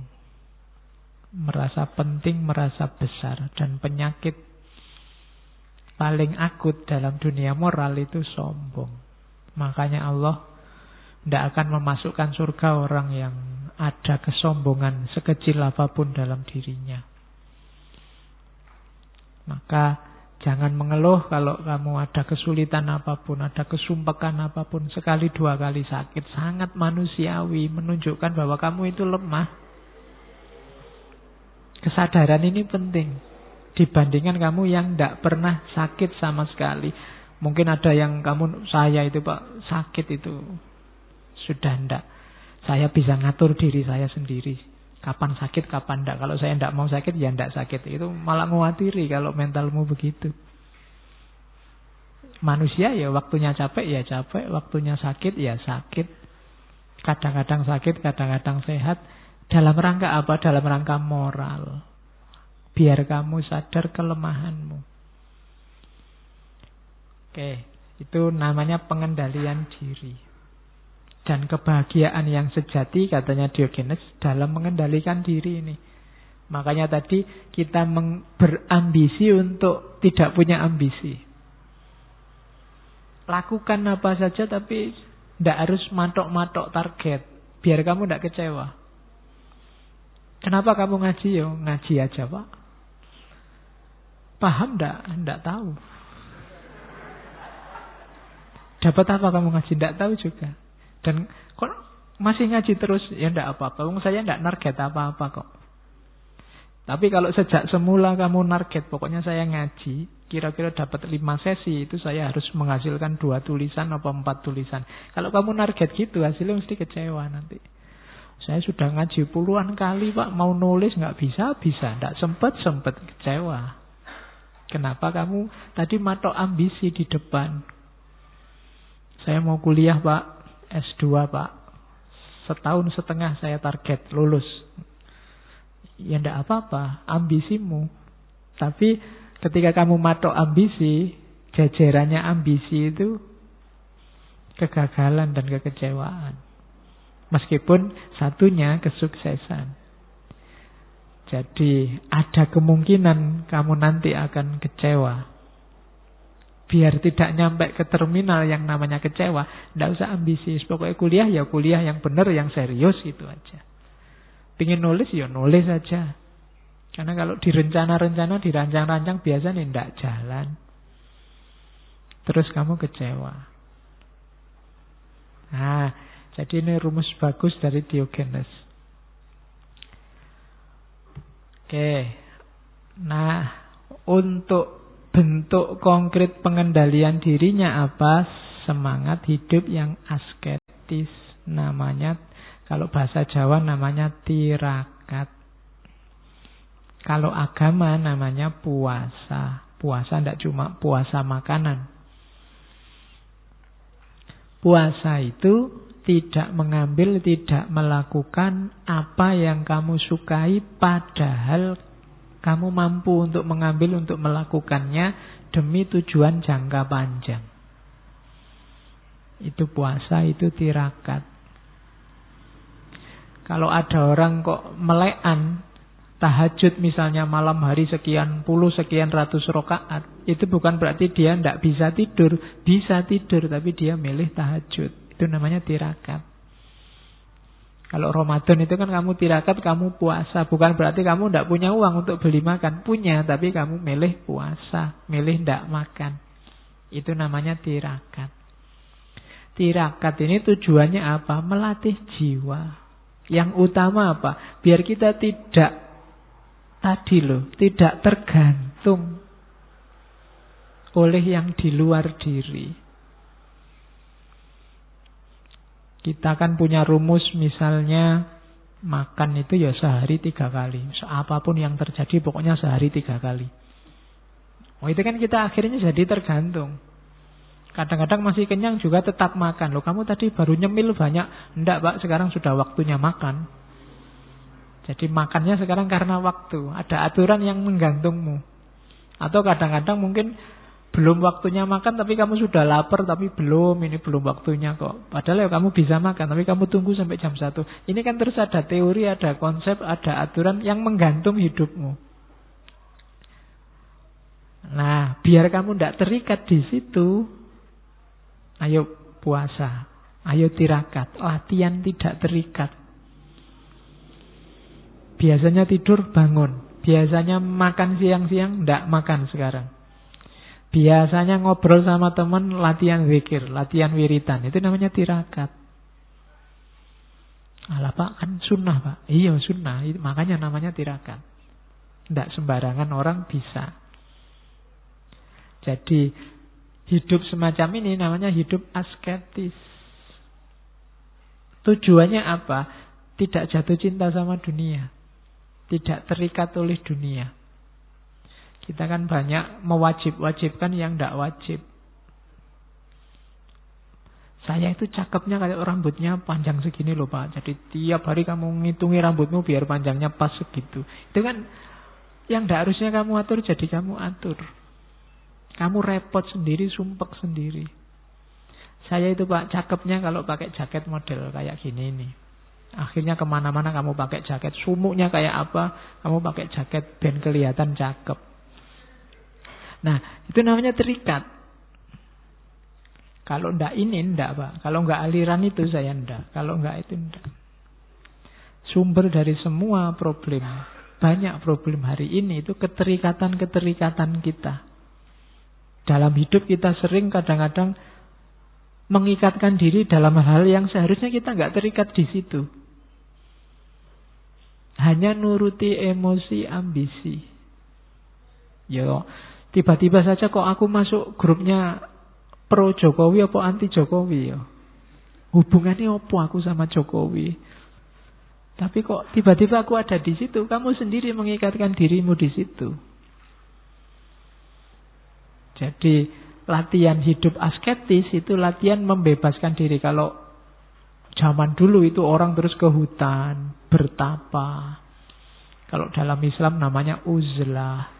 Speaker 1: merasa penting, merasa besar. Dan penyakit paling akut dalam dunia moral itu sombong. Makanya Allah tidak akan memasukkan surga orang yang ada kesombongan sekecil apapun dalam dirinya. Maka jangan mengeluh kalau kamu ada kesulitan apapun, ada kesumpekan apapun, sekali dua kali sakit. Sangat manusiawi, menunjukkan bahwa kamu itu lemah. Kesadaran ini penting dibandingkan kamu yang tidak pernah sakit sama sekali. Mungkin ada yang saya itu Pak sakit itu sudah tidak. Saya bisa ngatur diri saya sendiri. Kapan sakit, kapan tidak. Kalau saya tidak mau sakit, ya tidak sakit. Itu malah mengkhawatir kalau mentalmu begitu. Manusia ya waktunya capek ya capek, waktunya sakit ya sakit. Kadang-kadang sakit, kadang-kadang sehat. Dalam rangka apa? Dalam rangka moral. Biar kamu sadar kelemahanmu. Oke, itu namanya pengendalian diri. Dan kebahagiaan yang sejati, katanya Diogenes, dalam mengendalikan diri ini. Makanya tadi kita berambisi untuk tidak punya ambisi. Lakukan apa saja tapi tidak harus matok-matok target. Biar kamu tidak kecewa. Kenapa kamu ngaji? Ya ngaji aja Pak. Paham tidak? Tidak tahu. Dapat apa kamu ngaji? Tidak tahu juga. Dan kok masih ngaji terus? Ya tidak apa-apa. Saya tidak narget apa-apa kok. Tapi kalau sejak semula kamu narget, pokoknya saya ngaji, kira-kira dapat 5 sesi, itu saya harus menghasilkan 2 tulisan atau 4 tulisan. Kalau kamu narget gitu, hasilnya mesti kecewa nanti. Saya sudah ngaji puluhan kali Pak, mau nulis nggak bisa, tidak sempet kecewa. Kenapa kamu tadi matok ambisi di depan? Saya mau kuliah Pak, S2 Pak, 1,5 tahun saya target lulus. Ya tidak apa-apa, ambisimu. Tapi ketika kamu matok ambisi, jajarannya ambisi itu kegagalan dan kekecewaan. Meskipun satunya kesuksesan. Jadi ada kemungkinan kamu nanti akan kecewa. Biar tidak nyampe ke terminal yang namanya kecewa, tidak usah ambisi. Pokoknya kuliah ya kuliah yang benar, yang serius gitu aja. Pingin nulis ya nulis saja. Karena kalau direncana-rencana, dirancang-rancang biasanya tidak jalan. Terus kamu kecewa. Nah, jadi ini rumus bagus dari Diogenes. Oke. Nah, untuk bentuk konkret pengendalian dirinya apa? Semangat hidup yang asketis. Namanya, kalau bahasa Jawa namanya tirakat. Kalau agama namanya puasa. Puasa tidak cuma puasa makanan. Puasa itu tidak mengambil, tidak melakukan apa yang kamu sukai, padahal kamu mampu untuk mengambil, untuk melakukannya demi tujuan jangka panjang. Itu puasa, itu tirakat. Kalau ada orang kok melekan, tahajud misalnya malam hari sekian puluh, sekian ratus rakaat, itu bukan berarti dia tidak bisa tidur. Bisa tidur, tapi dia milih tahajud. Itu namanya tirakat. Kalau Ramadan itu kan kamu tirakat, kamu puasa. Bukan berarti kamu tidak punya uang untuk beli makan. Punya, tapi kamu milih puasa. Milih tidak makan. Itu namanya tirakat. Tirakat ini tujuannya apa? Melatih jiwa. Yang utama apa? Biar kita tidak tergantung oleh yang di luar diri. Kita kan punya rumus misalnya makan itu ya sehari 3 kali. Apapun yang terjadi pokoknya sehari 3 kali. Oh itu kan kita akhirnya jadi tergantung. Kadang-kadang masih kenyang juga tetap makan. Loh kamu tadi baru nyemil banyak. Enggak Pak, sekarang sudah waktunya makan. Jadi makannya sekarang karena waktu. Ada aturan yang menggantungmu. Atau kadang-kadang mungkin belum waktunya makan tapi kamu sudah lapar tapi ini belum waktunya kok. Padahal ya kamu bisa makan tapi kamu tunggu sampai jam 1. Ini kan terus ada teori, ada konsep, ada aturan yang menggantung hidupmu. Nah, biar kamu tidak terikat di situ, ayo puasa, ayo tirakat, latihan tidak terikat. Biasanya tidur bangun, biasanya makan siang-siang tidak makan sekarang. Biasanya ngobrol sama teman, latihan zikir, latihan wiritan. Itu namanya tirakat. Alah Pak, kan sunnah Pak. Iya sunnah, makanya namanya tirakat. Tidak sembarangan orang bisa. Jadi hidup semacam ini namanya hidup asketis. Tujuannya apa? Tidak jatuh cinta sama dunia. Tidak terikat oleh dunia. Kita kan banyak mewajib-wajibkan yang tidak wajib. Saya itu cakepnya kayak rambutnya panjang segini loh Pak. Jadi tiap hari kamu ngitungi rambutmu biar panjangnya pas segitu. Itu kan yang tidak harusnya kamu atur jadi kamu atur. Kamu repot sendiri, sumpek sendiri. Saya itu Pak cakepnya kalau pakai jaket model kayak gini nih. Akhirnya kemana-mana kamu pakai jaket. Sumuknya kayak apa, kamu pakai jaket ben kelihatan cakep. Nah itu namanya terikat. Kalau ndak ini ndak Pak. Kalau nggak aliran itu saya ndak. Kalau nggak itu ndak. Sumber dari semua problem, banyak problem hari ini itu keterikatan-keterikatan kita. Dalam hidup kita sering kadang-kadang mengikatkan diri dalam hal yang seharusnya kita nggak terikat di situ. Hanya nuruti emosi, ambisi. Yo, tiba-tiba saja kok aku masuk grupnya pro Jokowi apa anti Jokowi ya? Hubungannya apa aku sama Jokowi? Tapi kok tiba-tiba aku ada di situ, kamu sendiri mengikatkan dirimu di situ. Jadi latihan hidup asketis itu latihan membebaskan diri. Kalau zaman dulu itu orang terus ke hutan, bertapa. Kalau dalam Islam namanya uzlah.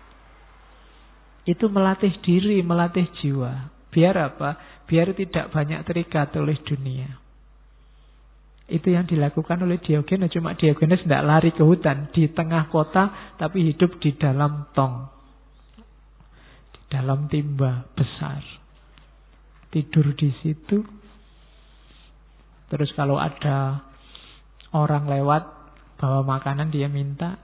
Speaker 1: Itu melatih diri, melatih jiwa. Biar apa? Biar tidak banyak terikat oleh dunia. Itu yang dilakukan oleh Diogenes. Cuma Diogenes tidak lari ke hutan. Di tengah kota, tapi hidup di dalam tong. Di dalam timba besar. Tidur di situ. Terus kalau ada orang lewat, bawa makanan, dia minta.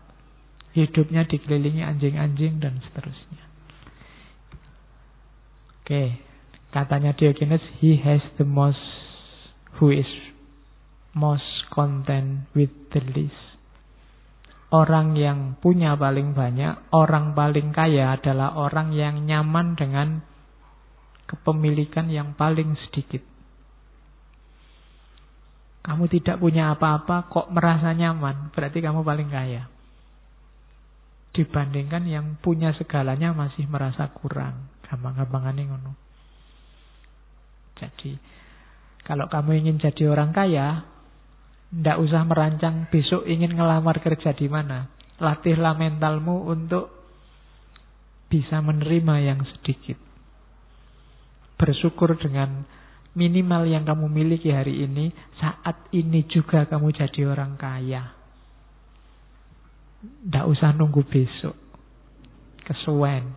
Speaker 1: Hidupnya dikelilingi anjing-anjing dan seterusnya. Oke. Katanya Diogenes, who is most content with the least. Orang yang punya paling banyak, orang paling kaya adalah orang yang nyaman dengan kepemilikan yang paling sedikit. Kamu tidak punya apa-apa, kok merasa nyaman, berarti kamu paling kaya. Dibandingkan yang punya segalanya masih merasa kurang. Gampang-gampangannya ngono. Jadi, kalau kamu ingin jadi orang kaya, ndak usah merancang besok ingin ngelamar kerja di mana. Latihlah mentalmu untuk bisa menerima yang sedikit. Bersyukur dengan minimal yang kamu miliki hari ini. Saat ini juga kamu jadi orang kaya. Ndak usah nunggu besok. Kesuwen.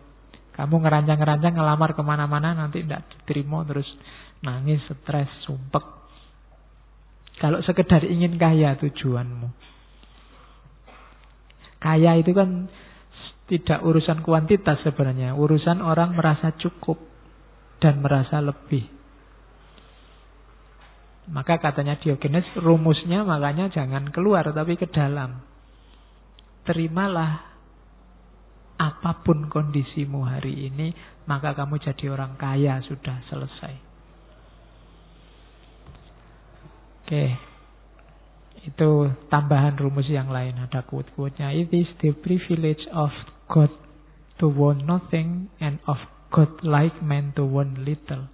Speaker 1: Kamu ngerancang-ngerancang ngelamar kemana-mana, nanti ndak diterima terus nangis, stres, sumpek. Kalau sekedar ingin kaya tujuanmu. Kaya itu kan tidak urusan kuantitas sebenarnya. Urusan orang merasa cukup dan merasa lebih. Maka katanya Diogenes, rumusnya makanya jangan keluar tapi ke dalam. Terimalah apapun kondisimu hari ini, maka kamu jadi orang kaya, sudah selesai. Oke, itu tambahan rumus yang lain. Ada quote-quote-nya. It is the privilege of God to want nothing and of God-like man to want little.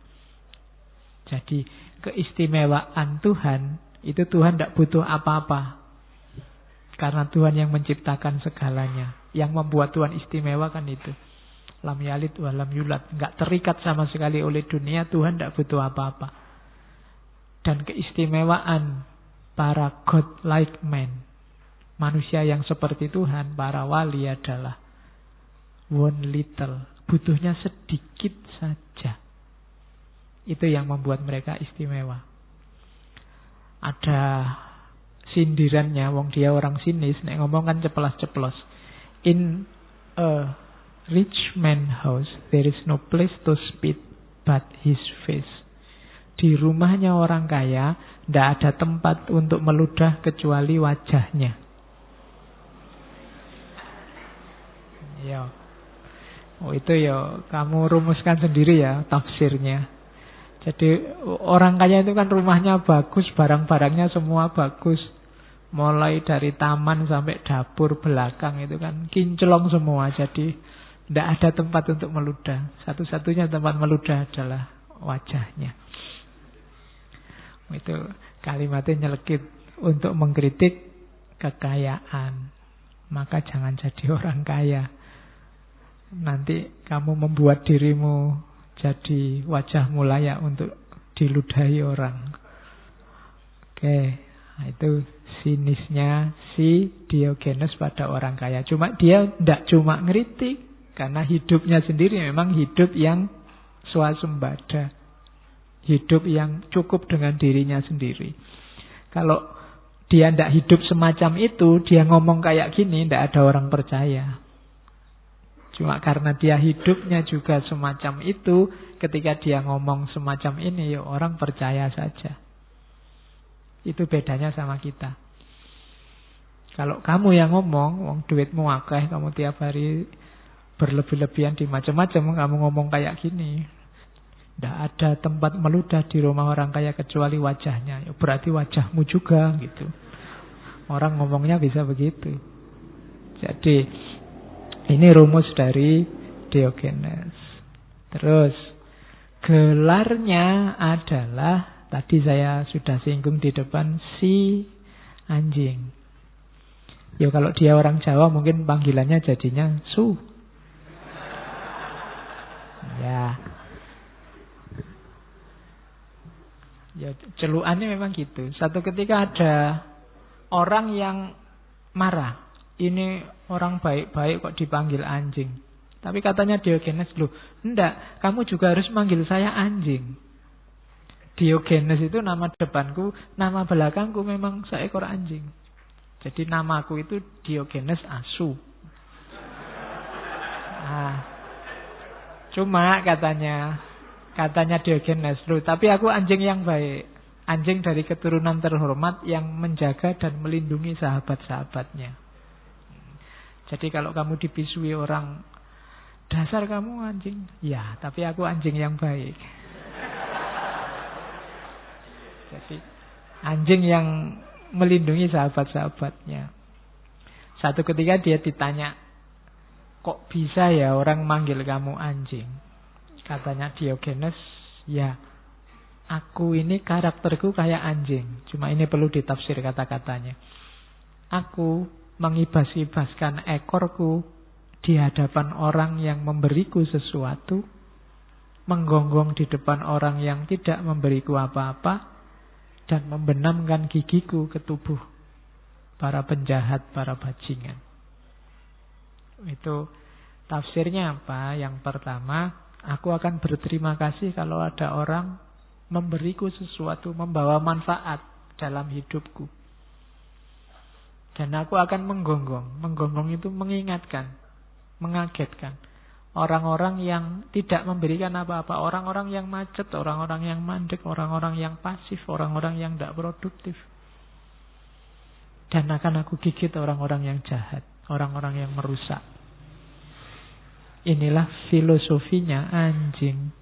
Speaker 1: Jadi keistimewaan Tuhan, itu Tuhan tidak butuh apa-apa. Karena Tuhan yang menciptakan segalanya. Yang membuat Tuhan istimewa kan itu. Lam yalid wa lam yulad. Enggak terikat sama sekali oleh dunia. Tuhan tidak butuh apa-apa. Dan keistimewaan para God-like men, manusia yang seperti Tuhan, para wali adalah one little, butuhnya sedikit saja. Itu yang membuat mereka istimewa. Ada sindirannya, wong dia orang sinis, nek ngomong kan ceplas-ceplos. In a rich man's house, there is no place to spit but his face. Di rumahnya orang kaya, tidak ada tempat untuk meludah kecuali wajahnya. Ya, itu ya kamu rumuskan sendiri ya tafsirnya. Jadi orang kaya itu kan rumahnya bagus, barang-barangnya semua bagus. Mulai dari taman sampai dapur belakang itu kan kinclong semua. Jadi tidak ada tempat untuk meludah. Satu-satunya tempat meludah adalah wajahnya. Itu kalimatnya nyelekit. Untuk mengkritik kekayaan. Maka jangan jadi orang kaya. Nanti kamu membuat dirimu jadi wajahmu layak untuk diludahi orang. Oke, nah itu sinisnya si Diogenes pada orang kaya. Cuma dia tidak cuma ngeritik, karena hidupnya sendiri memang hidup yang swasembada. Hidup yang cukup dengan dirinya sendiri. Kalau dia tidak hidup semacam itu, dia ngomong kayak gini, tidak ada orang percaya. Cuma karena dia hidupnya juga semacam itu, ketika dia ngomong semacam ini, ya orang percaya saja. Itu bedanya sama kita. Kalau kamu yang ngomong, wong duitmu akeh, kamu tiap hari berlebih-lebihan di macam-macam, kamu ngomong kayak gini, tidak ada tempat meludah di rumah orang kaya kecuali wajahnya. Ya berarti wajahmu juga gitu. Orang ngomongnya bisa begitu. Jadi ini rumus dari Diogenes. Terus gelarnya adalah, tadi saya sudah singgung di depan, si anjing. Ya kalau dia orang Jawa mungkin panggilannya jadinya Su. Ya. Ya celuannya memang gitu. Satu ketika ada orang yang marah. Ini orang baik-baik kok dipanggil anjing. Tapi katanya Diogenes, loh, enggak, kamu juga harus manggil saya anjing. Diogenes itu nama depanku, nama belakangku memang seekor anjing. Jadi namaku itu Diogenes Asu. Nah, cuma katanya Diogenes, loh, tapi aku anjing yang baik. Anjing dari keturunan terhormat yang menjaga dan melindungi sahabat-sahabatnya. Jadi kalau kamu dipisui orang, dasar kamu anjing. Ya, tapi aku anjing yang baik. Jadi anjing yang melindungi sahabat-sahabatnya. Satu ketika dia ditanya, kok bisa ya orang manggil kamu anjing? Katanya Diogenes, ya aku ini karakterku kayak anjing. Cuma ini perlu ditafsir kata-katanya. Aku mengibas-ibaskan ekorku di hadapan orang yang memberiku sesuatu, menggonggong di depan orang yang tidak memberiku apa-apa, dan membenamkan gigiku ke tubuh para penjahat, para bajingan. Itu tafsirnya apa? Yang pertama, aku akan berterima kasih kalau ada orang memberiku sesuatu, membawa manfaat dalam hidupku. Dan aku akan menggonggong. Menggonggong itu mengingatkan, mengagetkan orang-orang yang tidak memberikan apa-apa, orang-orang yang macet, orang-orang yang mandek, orang-orang yang pasif, orang-orang yang tidak produktif. Dan akan aku gigit orang-orang yang jahat, orang-orang yang merusak. Inilah filosofinya anjing.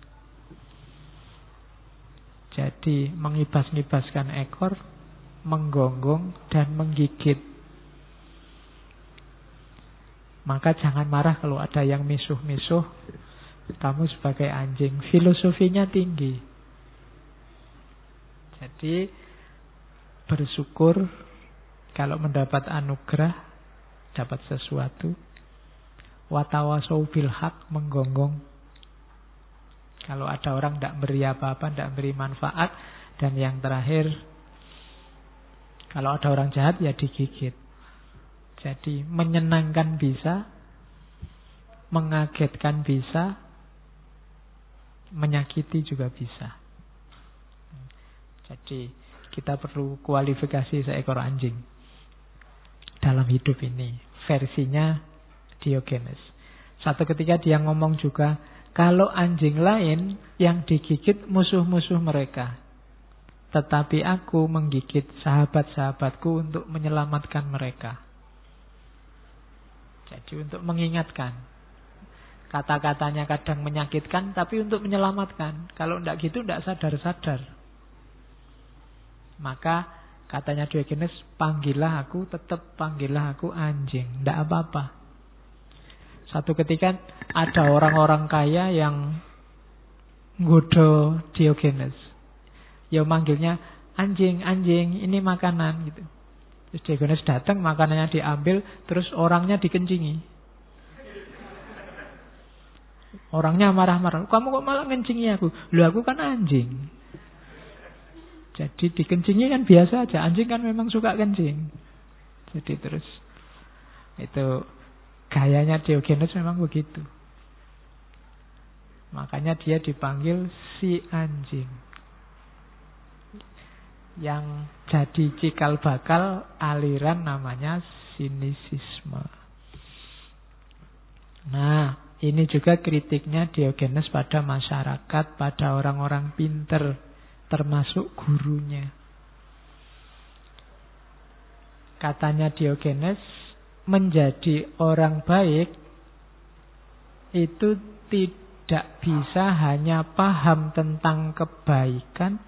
Speaker 1: Jadi mengibas-ibaskan ekor, menggonggong dan menggigit. Maka jangan marah kalau ada yang misuh-misuh. Kamu sebagai anjing, filosofinya tinggi. Jadi bersyukur kalau mendapat anugerah, dapat sesuatu. Watawasau bil haq, menggonggong. Kalau ada orang tidak beri apa-apa, tidak beri manfaat. Dan yang terakhir, kalau ada orang jahat ya digigit. Jadi menyenangkan bisa, mengagetkan bisa, menyakiti juga bisa. Jadi kita perlu kualifikasi seekor anjing dalam hidup ini. Versinya Diogenes. Satu ketika dia ngomong juga, kalau anjing lain yang digigit musuh-musuh mereka, tetapi aku menggigit sahabat-sahabatku untuk menyelamatkan mereka. Jadi untuk mengingatkan. Kata-katanya kadang menyakitkan, tapi untuk menyelamatkan. Kalau tidak gitu, tidak sadar-sadar. Maka katanya Diogenes, panggillah aku, tetap panggillah aku anjing. Tidak apa-apa. Satu ketika ada orang-orang kaya yang nggoda Diogenes. Ya manggilnya, anjing, ini makanan gitu. Terus Diogenes datang, makanannya diambil, terus orangnya dikencingi. Orangnya marah-marah, kamu kok malah ngencingi aku? Loh, aku kan anjing. Jadi dikencingi kan biasa aja, anjing kan memang suka kencing. Jadi terus itu gayanya Diogenes memang begitu. Makanya dia dipanggil si anjing. Yang jadi cikal bakal aliran namanya sinisisme. Nah, ini juga kritiknya Diogenes pada masyarakat, pada orang-orang pinter, termasuk gurunya. Katanya Diogenes, menjadi orang baik itu tidak bisa hanya paham tentang kebaikan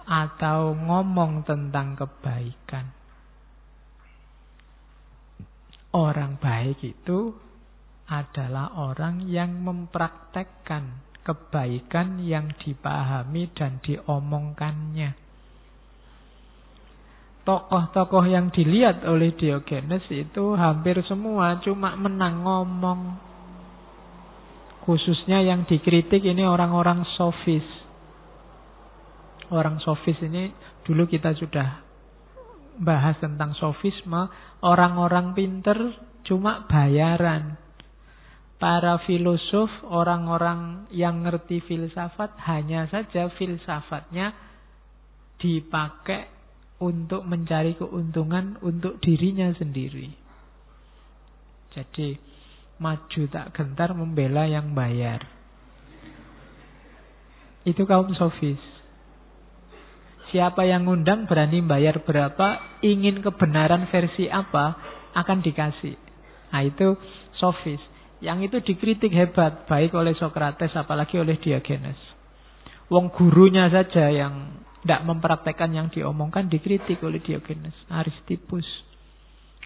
Speaker 1: atau ngomong tentang kebaikan. Orang baik itu adalah orang yang mempraktekkan kebaikan yang dipahami dan diomongkannya. Tokoh-tokoh yang dilihat oleh Diogenes itu hampir semua cuma menang ngomong. Khususnya yang dikritik ini orang-orang sofis. Orang sofis ini dulu kita sudah bahas tentang sofisme. Orang-orang pinter cuma bayaran. Para filosof, orang-orang yang ngerti filsafat, hanya saja filsafatnya dipakai untuk mencari keuntungan untuk dirinya sendiri. Jadi maju tak gentar membela yang bayar. Itu kaum sofis. Siapa yang ngundang berani bayar berapa, ingin kebenaran versi apa, akan dikasih. Nah itu sofis. Yang itu dikritik hebat, baik oleh Sokrates apalagi oleh Diogenes. Wong gurunya saja yang tidak mempraktekkan yang diomongkan dikritik oleh Diogenes. Aristippus.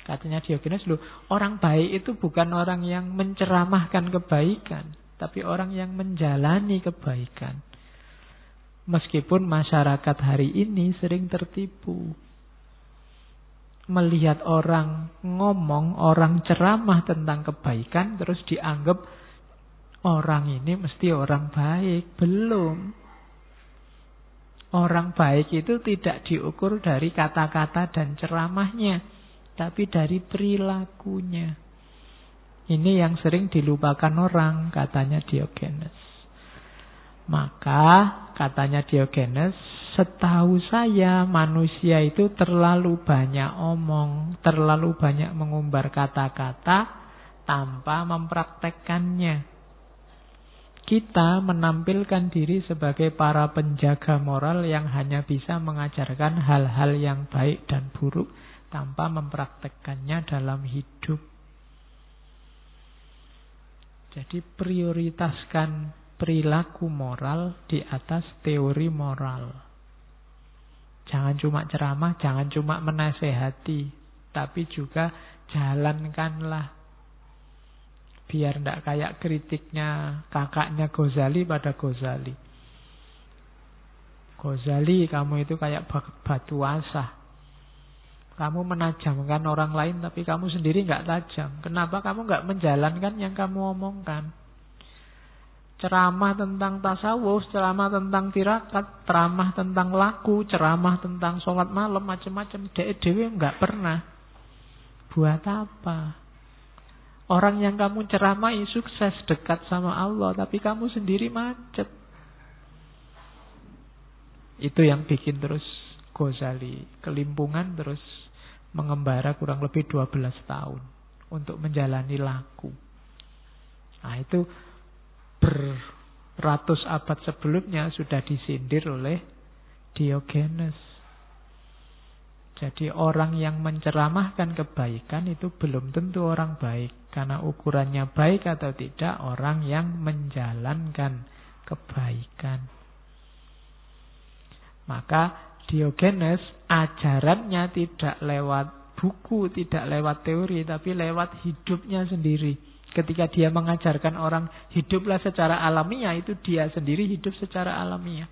Speaker 1: Katanya Diogenes, loh, orang baik itu bukan orang yang menceramahkan kebaikan, tapi orang yang menjalani kebaikan. Meskipun masyarakat hari ini sering tertipu. Melihat orang ngomong, orang ceramah tentang kebaikan, terus dianggap orang ini mesti orang baik. Belum. Orang baik itu tidak diukur dari kata-kata dan ceramahnya, tapi dari perilakunya. Ini yang sering dilupakan orang, katanya Diogenes. Maka, katanya Diogenes, setahu saya manusia itu terlalu banyak omong, terlalu banyak mengumbar kata-kata tanpa mempraktekkannya. Kita menampilkan diri sebagai para penjaga moral yang hanya bisa mengajarkan hal-hal yang baik dan buruk tanpa mempraktekkannya dalam hidup. Jadi prioritaskan perilaku moral di atas teori moral. Jangan cuma ceramah, jangan cuma menasehati, tapi juga jalankanlah. Biar tidak kayak kritiknya kakaknya Ghazali pada Ghazali. Ghazali, kamu itu kayak batu asah. Kamu menajamkan orang lain, tapi kamu sendiri nggak tajam. Kenapa kamu nggak menjalankan yang kamu omongkan? Ceramah tentang tasawuf, ceramah tentang tirakat, ceramah tentang laku, ceramah tentang sholat malam, macam-macam. Dewe nggak pernah. Buat apa? Orang yang kamu ceramai sukses dekat sama Allah, tapi kamu sendiri macet. Itu yang bikin terus Ghazali kelimpungan, terus mengembara kurang lebih 12 tahun untuk menjalani laku. Nah itu beratus abad sebelumnya sudah disindir oleh Diogenes. Jadi orang yang menceramahkan kebaikan itu belum tentu orang baik. Karena ukurannya baik atau tidak orang yang menjalankan kebaikan. Maka Diogenes ajarannya tidak lewat buku, tidak lewat teori, tapi lewat hidupnya sendiri. Ketika dia mengajarkan orang hiduplah secara alamiah, itu dia sendiri hidup secara alamiah.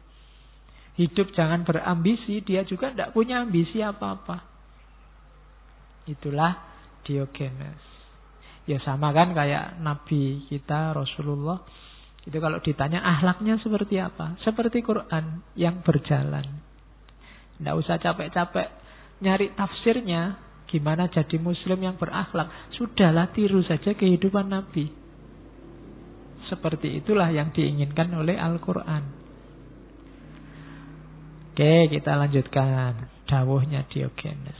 Speaker 1: Hidup jangan berambisi, dia juga tidak punya ambisi apa-apa. Itulah Diogenes. Ya sama kan kayak Nabi kita Rasulullah. Itu kalau ditanya akhlaknya seperti apa? Seperti Quran yang berjalan. Tidak usah capek-capek nyari tafsirnya. Gimana jadi muslim yang berakhlak. Sudahlah, tiru saja kehidupan Nabi. Seperti itulah yang diinginkan oleh Al-Quran. Oke, kita lanjutkan dawuhnya Diogenes.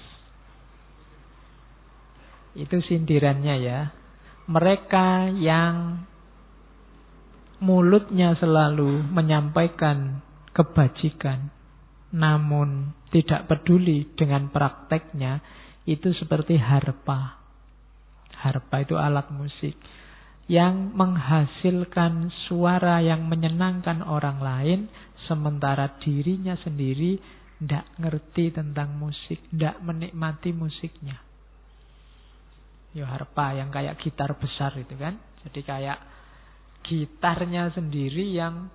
Speaker 1: Itu sindirannya ya. Mereka yang mulutnya selalu menyampaikan kebajikan, namun tidak peduli dengan prakteknya, itu seperti harpa. Harpa itu alat musik yang menghasilkan suara yang menyenangkan orang lain, sementara dirinya sendiri tidak ngerti tentang musik, tidak menikmati musiknya. Ya harpa yang kayak gitar besar itu kan. Jadi kayak gitarnya sendiri yang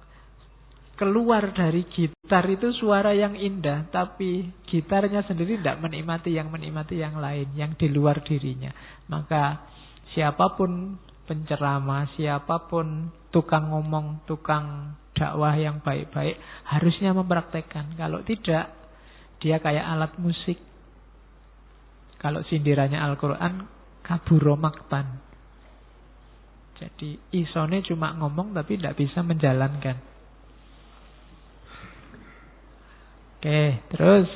Speaker 1: keluar dari gitar itu suara yang indah, tapi gitarnya sendiri tidak menikmati yang lain, yang di luar dirinya. Maka siapapun penceramah, siapapun tukang ngomong, tukang dakwah yang baik-baik harusnya mempraktekkan. Kalau tidak, dia kayak alat musik. Kalau sindirannya Al-Quran, kaburo maktan. Jadi isone cuma ngomong tapi tidak bisa menjalankan. Oke, terus.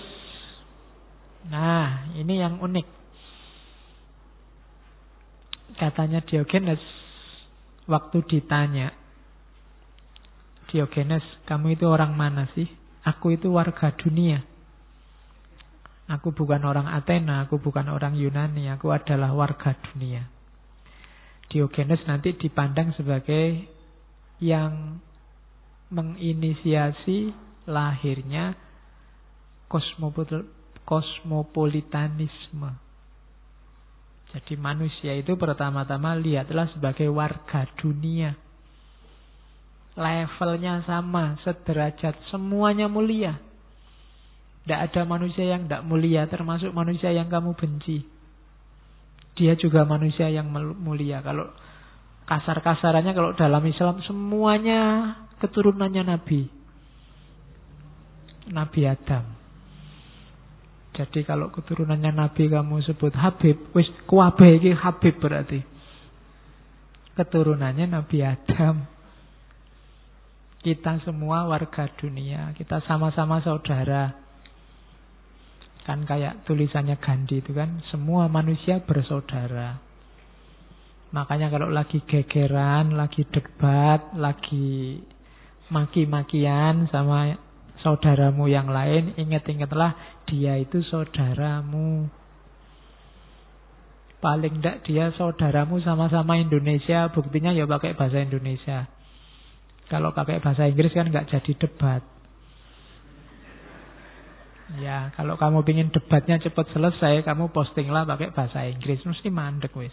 Speaker 1: Nah, ini yang unik. Katanya Diogenes, waktu ditanya, Diogenes, kamu itu orang mana sih? Aku itu warga dunia. Aku bukan orang Athena, aku bukan orang Yunani, aku adalah warga dunia. Diogenes nanti dipandang sebagai yang menginisiasi lahirnya kosmopolitanisme. Jadi manusia itu pertama-tama lihatlah sebagai warga dunia. Levelnya sama, sederajat, semuanya mulia. Tidak ada manusia yang tidak mulia, termasuk manusia yang kamu benci. Dia juga manusia yang mulia. Kalau kasar-kasarannya, kalau dalam Islam semuanya keturunannya Nabi. Nabi Adam. Jadi kalau keturunannya Nabi kamu sebut Habib, wis kuwabe iki Habib berarti. Keturunannya Nabi Adam. Kita semua warga dunia, kita sama-sama saudara. Kan kayak tulisannya Gandhi itu kan, semua manusia bersaudara. Makanya kalau lagi gegeran, lagi debat, lagi maki-makian sama saudaramu yang lain, ingat-ingatlah dia itu saudaramu. Paling tidak dia saudaramu sama-sama Indonesia, buktinya ya pakai bahasa Indonesia. Kalau pakai bahasa Inggris kan nggak jadi debat. Ya, kalau kamu ingin debatnya cepat selesai, kamu postinglah pakai bahasa Inggris, mesti mandek wis.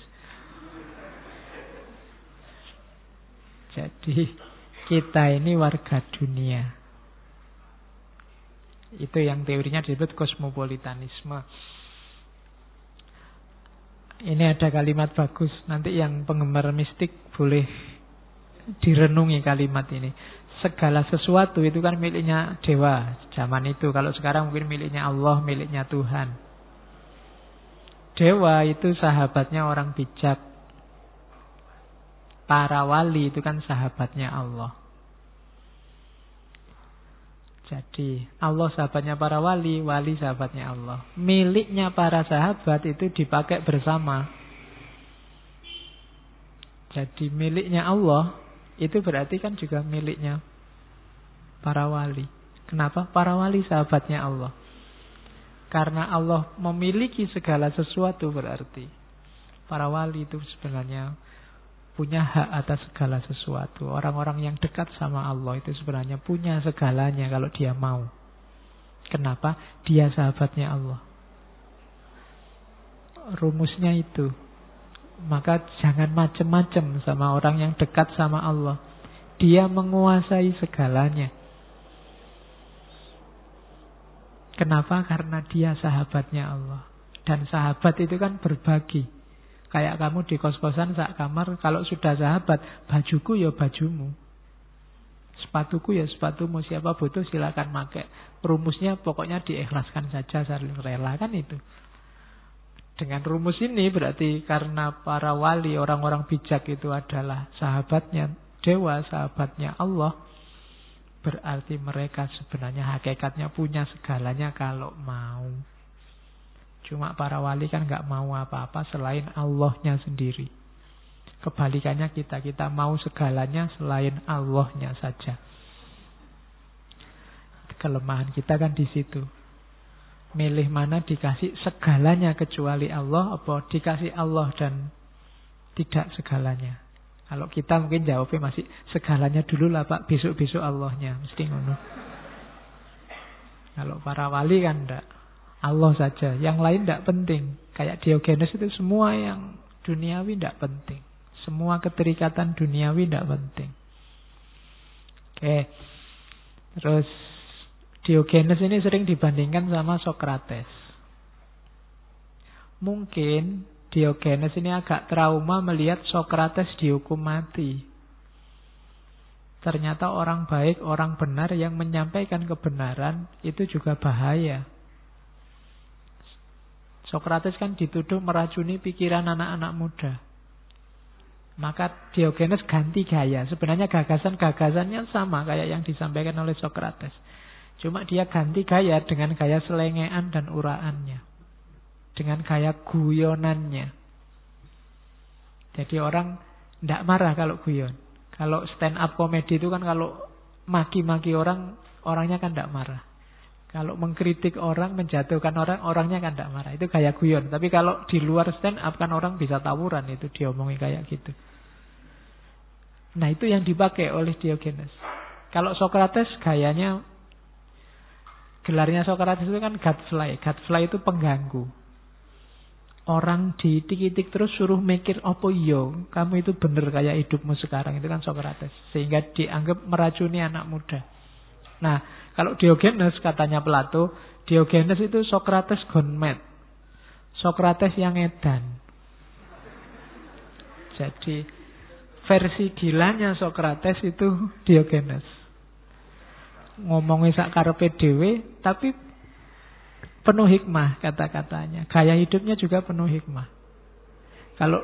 Speaker 1: Jadi kita ini warga dunia. Itu yang teorinya disebut kosmopolitanisme. Ini ada kalimat bagus. Nanti yang penggemar mistik boleh direnungi kalimat ini. Segala sesuatu itu kan miliknya dewa zaman itu. Kalau sekarang mungkin miliknya Allah, miliknya Tuhan. Dewa itu sahabatnya orang bijak. Para wali itu kan sahabatnya Allah. Jadi Allah sahabatnya para wali, wali sahabatnya Allah. Miliknya para sahabat itu dipakai bersama. Jadi miliknya Allah itu berarti kan juga miliknya para wali. Kenapa? Para wali sahabatnya Allah. Karena Allah memiliki segala sesuatu, berarti para wali itu sebenarnya punya hak atas segala sesuatu. Orang-orang yang dekat sama Allah itu sebenarnya punya segalanya kalau dia mau. Kenapa? Dia sahabatnya Allah. Rumusnya itu. Maka jangan macem-macem sama orang yang dekat sama Allah. Dia menguasai segalanya. Kenapa? Karena dia sahabatnya Allah. Dan sahabat itu kan berbagi. Kayak kamu di kos-kosan sak kamar, kalau sudah sahabat, bajuku ya bajumu, sepatuku ya sepatumu, siapa butuh silakan pakai. Rumusnya pokoknya diikhlaskan saja, saling rela, kan itu. Dengan rumus ini berarti karena para wali, orang-orang bijak itu adalah sahabatnya dewa, sahabatnya Allah, berarti mereka sebenarnya hakikatnya punya segalanya kalau mau. Cuma para wali kan gak mau apa-apa selain Allahnya sendiri. Kebalikannya kita mau segalanya selain Allahnya saja. Kelemahan kita kan di situ. Milih mana dikasih segalanya kecuali Allah, apa dikasih Allah dan tidak segalanya. Kalau kita mungkin jawabnya masih segalanya dulu lah Pak, besok-besok Allahnya. Mesti ngono. Kalau para wali kan enggak. Allah saja, yang lain tidak penting. Kayak Diogenes itu semua yang duniawi tidak penting. Semua keterikatan duniawi tidak penting. Oke. Terus Diogenes ini sering dibandingkan sama Sokrates. Mungkin Diogenes ini agak trauma melihat Sokrates dihukum mati. Ternyata orang baik, orang benar yang menyampaikan kebenaran itu juga bahaya. Sokrates kan dituduh meracuni pikiran anak-anak muda. Maka Diogenes ganti gaya. Sebenarnya gagasan-gagasannya sama kayak yang disampaikan oleh Sokrates. Cuma dia ganti gaya dengan gaya selengean dan uraannya. Dengan gaya guyonannya. Jadi orang tidak marah kalau guyon. Kalau stand up comedy itu kan kalau maki-maki orang, orangnya kan tidak marah. Kalau mengkritik orang, menjatuhkan orang, orangnya kan tidak marah. Itu gaya guyon. Tapi kalau di luar stand up kan orang bisa tawuran itu diomongin kayak gitu. Nah itu yang dipakai oleh Diogenes. Kalau Sokrates gayanya, gelarnya Sokrates itu kan gadfly. Gadfly itu pengganggu. Orang diitik-itik terus suruh mikir, apa yo, kamu itu bener kayak hidupmu sekarang. Itu kan Sokrates. Sehingga dianggap meracuni anak muda. Nah, kalau Diogenes katanya Plato, Diogenes itu Sokrates gone mad. Sokrates yang edan. Jadi versi gilanya Sokrates itu Diogenes. Ngomongnya sak karepe dhewe tapi penuh hikmah kata-katanya. Gaya hidupnya juga penuh hikmah. Kalau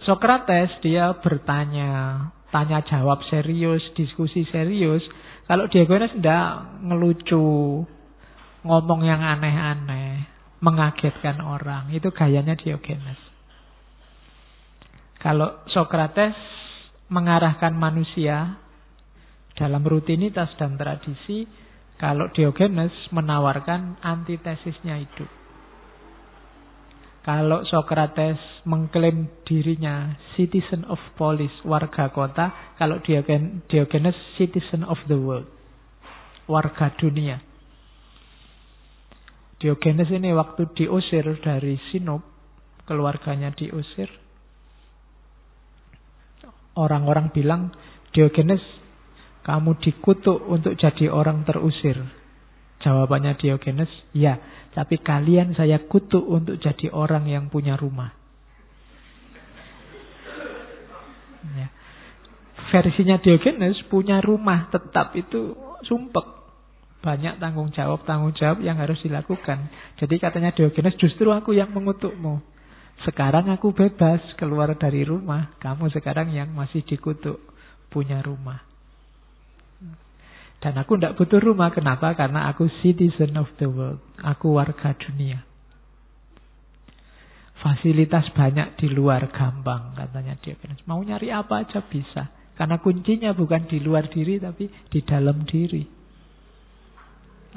Speaker 1: Sokrates dia bertanya, tanya jawab serius, diskusi serius. Kalau Diogenes enggak, ngelucu, ngomong yang aneh-aneh, mengagetkan orang. Itu gayanya Diogenes. Kalau Sokrates mengarahkan manusia dalam rutinitas dan tradisi, kalau Diogenes menawarkan antitesisnya hidup. Kalau Sokrates mengklaim dirinya citizen of polis, warga kota. Kalau Diogenes citizen of the world, warga dunia. Diogenes ini waktu diusir dari Sinop, keluarganya diusir. Orang-orang bilang, Diogenes, kamu dikutuk untuk jadi orang terusir. Jawabannya Diogenes, ya, tapi kalian saya kutuk untuk jadi orang yang punya rumah. Ya. Versinya Diogenes punya rumah tetap itu sumpek. Banyak tanggung jawab yang harus dilakukan. Jadi katanya Diogenes, justru aku yang mengutukmu. Sekarang aku bebas keluar dari rumah. Kamu sekarang yang masih dikutuk punya rumah. Dan aku tidak butuh rumah. Kenapa? Karena aku citizen of the world. Aku warga dunia. Fasilitas banyak di luar gampang, katanya Diogenes. Mau nyari apa aja bisa. Karena kuncinya bukan di luar diri, tapi di dalam diri.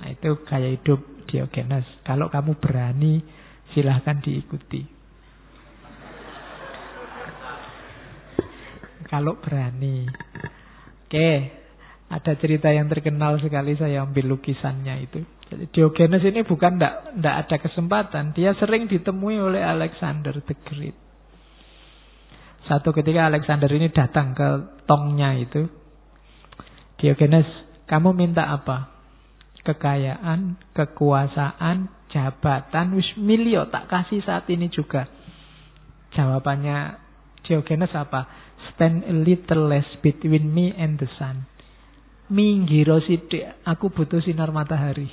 Speaker 1: Nah itu gaya hidup Diogenes. Kalau kamu berani, silahkan diikuti. Kalau berani. Oke. Ada cerita yang terkenal sekali, saya ambil lukisannya itu. Jadi Diogenes ini bukan tidak ada kesempatan. Dia sering ditemui oleh Alexander the Great. Satu ketika Alexander ini datang ke tongnya itu. Diogenes, kamu minta apa? kekayaan, kekuasaan, jabatan, wis milio tak kasih saat ini juga. Jawabannya Diogenes apa? Stand a little less between me and the sun. Minggiro sithik, aku butuh sinar matahari.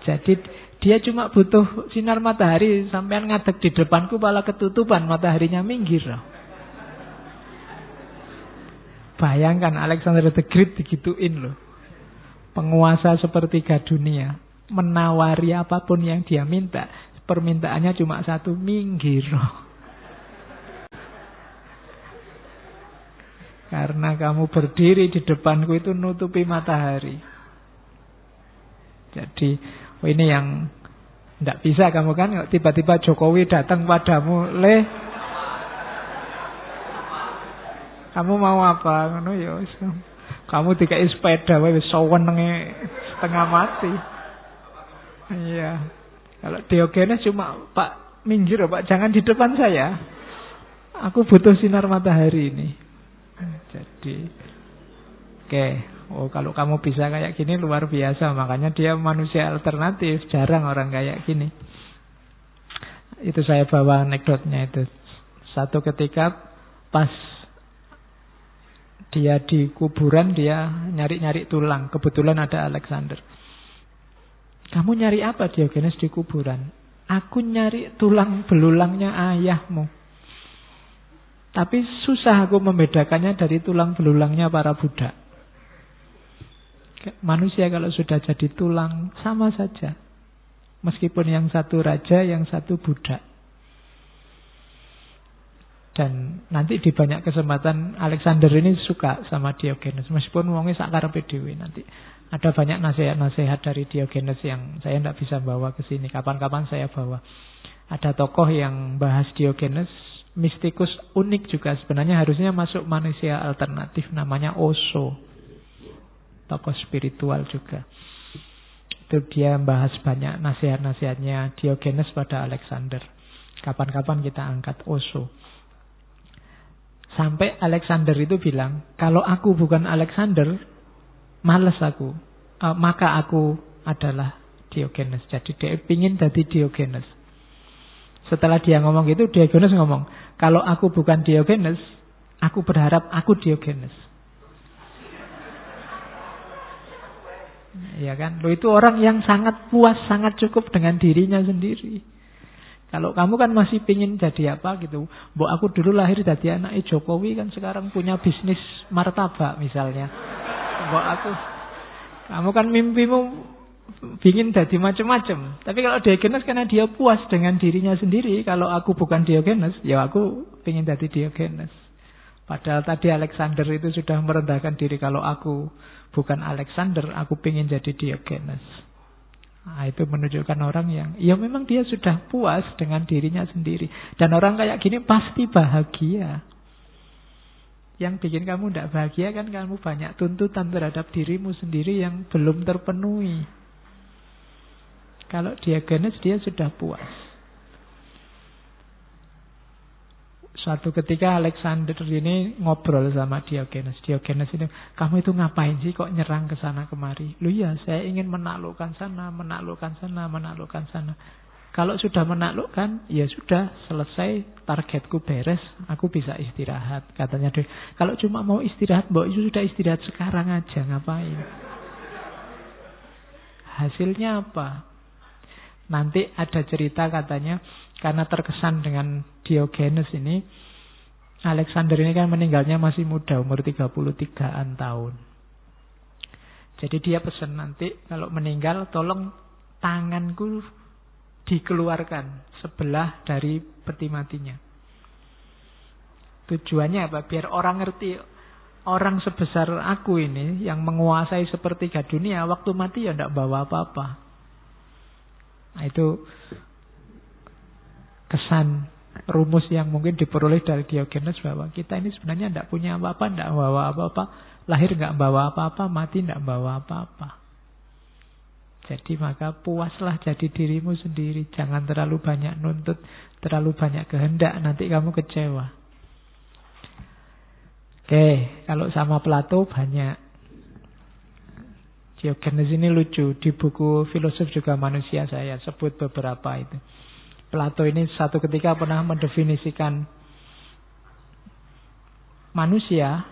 Speaker 1: Jadi dia cuma butuh sinar matahari, sampean ngadeg di depanku malah ketutupan, mataharinya minggir. Bayangkan Alexander the Great digituin loh. Penguasa sepertiga dunia menawari apapun yang dia minta, permintaannya cuma satu, minggir. Karena kamu berdiri di depanku itu nutupi matahari. Jadi ini yang tidak bisa kamu kan, tiba-tiba Jokowi datang padamu, kamu mau apa? Kamu dikai sepeda, wis sawenenge setengah mati. Iya. Kalau Diogenes cuma, Pak minggir Pak, jangan di depan saya. Aku butuh sinar matahari ini. Jadi, oke. Oh, kalau kamu bisa kayak gini luar biasa. Makanya dia manusia alternatif. Jarang orang kayak gini. Itu saya bawa anekdotnya itu. Satu ketika pas dia di kuburan, dia nyari-nyari tulang. Kebetulan ada Alexander. Kamu nyari apa Diogenes di kuburan? Aku nyari tulang belulangnya ayahmu. Tapi susah aku membedakannya dari tulang belulangnya para budak. Manusia kalau sudah jadi tulang sama saja. Meskipun yang satu raja, yang satu budak. Dan nanti di banyak kesempatan Alexander ini suka sama Diogenes. Meskipun wongnya sakarepe dhewe nanti. Ada banyak nasihat-nasihat dari Diogenes yang saya tidak bisa bawa ke sini. Kapan-kapan saya bawa. Ada tokoh yang bahas Diogenes, mistikus unik juga. Sebenarnya harusnya masuk manusia alternatif, namanya Osho. Tokoh spiritual juga. Itu dia bahas banyak nasihat-nasihatnya Diogenes pada Alexander. Kapan-kapan kita angkat Osho. Sampai Alexander itu bilang, kalau aku bukan Alexander, males aku, maka aku adalah Diogenes. Jadi dia ingin jadi Diogenes. Setelah dia ngomong gitu, Diogenes ngomong, kalau aku bukan Diogenes, aku berharap aku Diogenes. Ya kan? Lo itu orang yang sangat puas, sangat cukup dengan dirinya sendiri. Kalau kamu kan masih pingin jadi apa gitu. Mbok aku dulu lahir jadi anak Jokowi, kan sekarang punya bisnis martabak misalnya. Mbok aku, kamu kan mimpimu pingin jadi macam-macam. Tapi kalau Diogenes karena dia puas dengan dirinya sendiri. Kalau aku bukan Diogenes, ya aku pingin jadi Diogenes. Padahal tadi Alexander itu sudah merendahkan diri. Kalau aku bukan Alexander, aku pingin jadi Diogenes. Nah, itu menunjukkan orang yang, ya memang dia sudah puas dengan dirinya sendiri. Dan orang kayak gini pasti bahagia. Yang bikin kamu tidak bahagia kan kamu banyak tuntutan terhadap dirimu sendiri yang belum terpenuhi. Kalau Diogenes dia sudah puas. Suatu ketika Alexander ini ngobrol sama Diogenes. Diogenes ini, kamu itu ngapain sih kok nyerang ke sana kemari? Lu ya, saya ingin menaklukkan sana, menaklukkan sana, menaklukkan sana. Kalau sudah menaklukkan, ya sudah selesai, targetku beres, aku bisa istirahat. Katanya dia, kalau cuma mau istirahat, mbok itu sudah istirahat sekarang aja, ngapain? Hasilnya apa? Nanti ada cerita katanya, karena terkesan dengan Diogenes ini, Alexander ini kan meninggalnya masih muda, umur 33-an tahun. Jadi dia pesan nanti kalau meninggal tolong tanganku dikeluarkan sebelah dari peti matinya. Tujuannya apa? Biar orang ngerti, orang sebesar aku ini yang menguasai sepertiga dunia, waktu mati ya tidak bawa apa-apa. Nah, itu kesan rumus yang mungkin diperoleh dari Diogenes bahwa kita ini sebenarnya tidak punya apa-apa, tidak bawa apa-apa, lahir tidak bawa apa-apa, mati tidak bawa apa-apa. Jadi maka puaslah jadi dirimu sendiri, jangan terlalu banyak nuntut, terlalu banyak kehendak, nanti kamu kecewa. Oke, kalau sama Plato banyak. Diogenes ini lucu. Di buku Filosof Juga Manusia saya sebut beberapa itu. Plato ini satu ketika pernah mendefinisikan manusia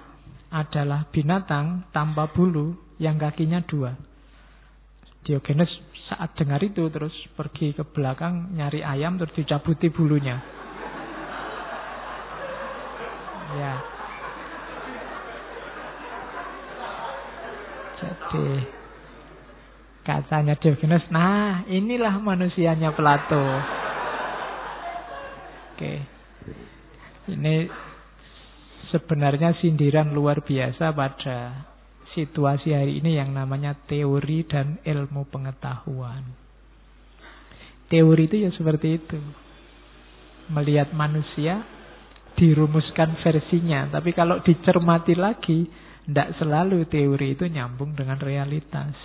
Speaker 1: adalah binatang tanpa bulu yang kakinya 2. Diogenes saat dengar itu terus pergi ke belakang nyari ayam terus dicabuti bulunya. Ya. Jadi katanya Diogenes, nah inilah manusianya Plato. Oke. Ini sebenarnya sindiran luar biasa pada situasi hari ini yang namanya teori dan ilmu pengetahuan. Teori itu ya seperti itu. Melihat manusia, dirumuskan versinya. Tapi kalau dicermati lagi, tidak selalu teori itu nyambung dengan realitas.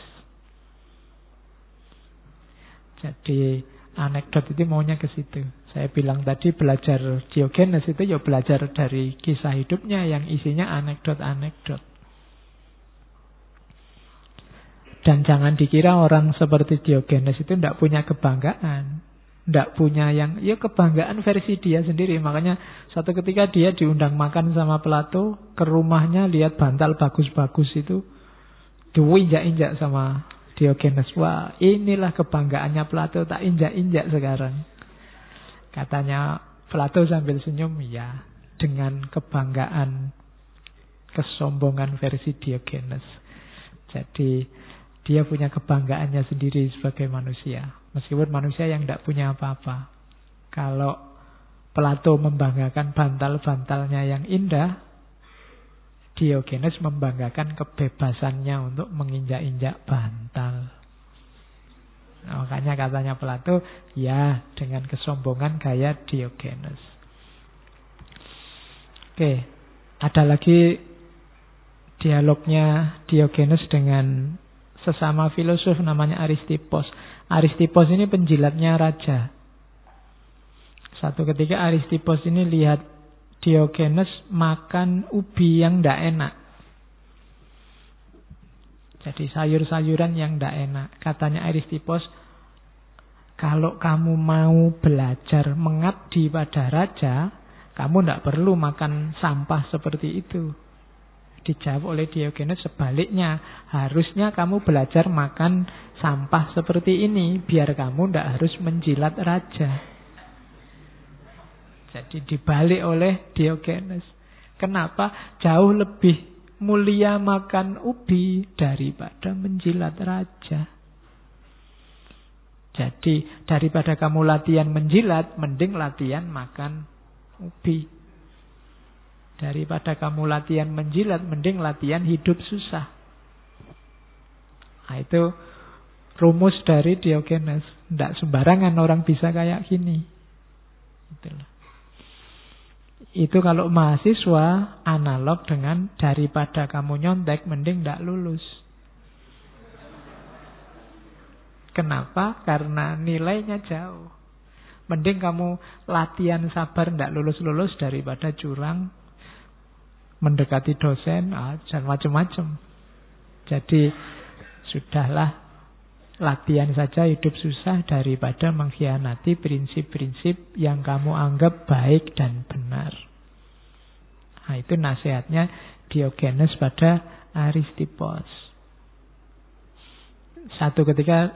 Speaker 1: Jadi anekdot itu maunya ke situ. Saya bilang tadi belajar Diogenes itu ya belajar dari kisah hidupnya yang isinya anekdot-anekdot. Dan jangan dikira orang seperti Diogenes itu tidak punya kebanggaan. Tidak punya yang, ya kebanggaan versi dia sendiri. Makanya suatu ketika dia diundang makan sama Plato, ke rumahnya lihat bantal bagus-bagus itu, diinjak-injak sama Diogenes. Wah, inilah kebanggaannya Plato, tak injak-injak sekarang. Katanya Plato sambil senyum, ya, dengan kebanggaan, kesombongan versi Diogenes. Jadi dia punya kebanggaannya sendiri sebagai manusia. Meskipun manusia yang tidak punya apa-apa. Kalau Plato membanggakan bantal-bantalnya yang indah, Diogenes membanggakan kebebasannya untuk menginjak-injak bantal. Nah, makanya katanya Plato, ya dengan kesombongan gaya Diogenes. Oke, ada lagi dialognya Diogenes dengan sesama filosof namanya Aristippos. Aristippos ini penjilatnya raja. Satu ketika Aristippos ini lihat Diogenes makan ubi yang tidak enak. Jadi sayur-sayuran yang tidak enak. Katanya Aristippos, kalau kamu mau belajar mengabdi pada raja, kamu tidak perlu makan sampah seperti itu. Dijawab oleh Diogenes sebaliknya, harusnya kamu belajar makan sampah seperti ini biar kamu tidak harus menjilat raja. Jadi dibalik oleh Diogenes. Kenapa? Jauh lebih mulia makan ubi daripada menjilat raja. Jadi daripada kamu latihan menjilat, mending latihan makan ubi. Daripada kamu latihan menjilat, mending latihan hidup susah. Nah, itu rumus dari Diogenes. Tidak sembarangan orang bisa kayak gini. Itulah. Itu kalau mahasiswa analog dengan daripada kamu nyontek, mending tidak lulus. Kenapa? Karena nilainya jauh. Mending kamu latihan sabar tidak lulus-lulus daripada curang, mendekati dosen, dan macam-macam. Jadi sudahlah, latihan saja hidup susah daripada mengkhianati prinsip-prinsip yang kamu anggap baik dan benar. Nah, itu nasihatnya Diogenes pada Aristippos. Satu ketika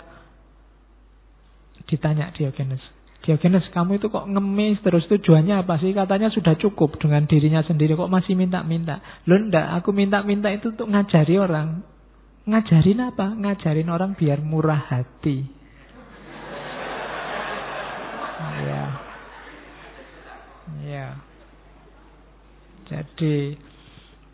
Speaker 1: ditanya Diogenes, kamu itu kok ngemis terus, tujuannya apa sih? Katanya sudah cukup dengan dirinya sendiri, kok masih minta-minta? Loh enggak, aku minta-minta itu untuk ngajari orang. Ngajarin apa? Ngajarin orang biar murah hati. Ya. Ya. Jadi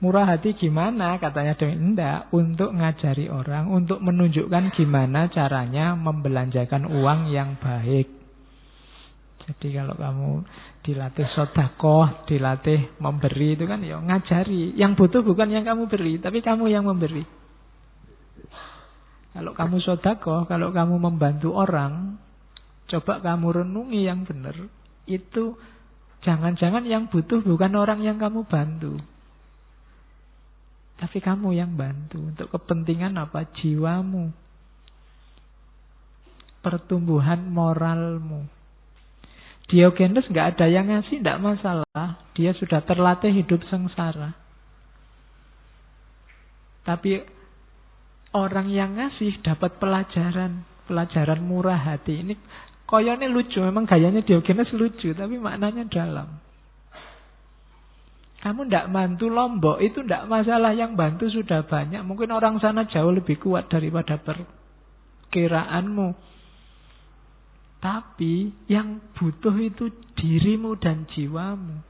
Speaker 1: murah hati gimana? Katanya enggak, untuk ngajari orang, untuk menunjukkan gimana caranya membelanjakan uang yang baik. Jadi kalau kamu dilatih sedekah, dilatih memberi, itu kan ya ngajari. Yang butuh bukan yang kamu beri, tapi kamu yang memberi. Kalau kamu sedekah, kalau kamu membantu orang, coba kamu renungi yang benar. Itu jangan-jangan yang butuh bukan orang yang kamu bantu. Tapi kamu yang bantu. Untuk kepentingan apa? Jiwamu. Pertumbuhan moralmu. Diogenes nggak ada yang ngasih, nggak masalah. Dia sudah terlatih hidup sengsara. Tapi orang yang ngasih dapat pelajaran. Pelajaran murah hati. Ini koyone lucu. Memang gayanya Diogenes lucu. Tapi maknanya dalam. Kamu tidak bantu Lombok itu tidak masalah. Yang bantu sudah banyak. Mungkin orang sana jauh lebih kuat daripada perkiraanmu. Tapi yang butuh itu dirimu dan jiwamu.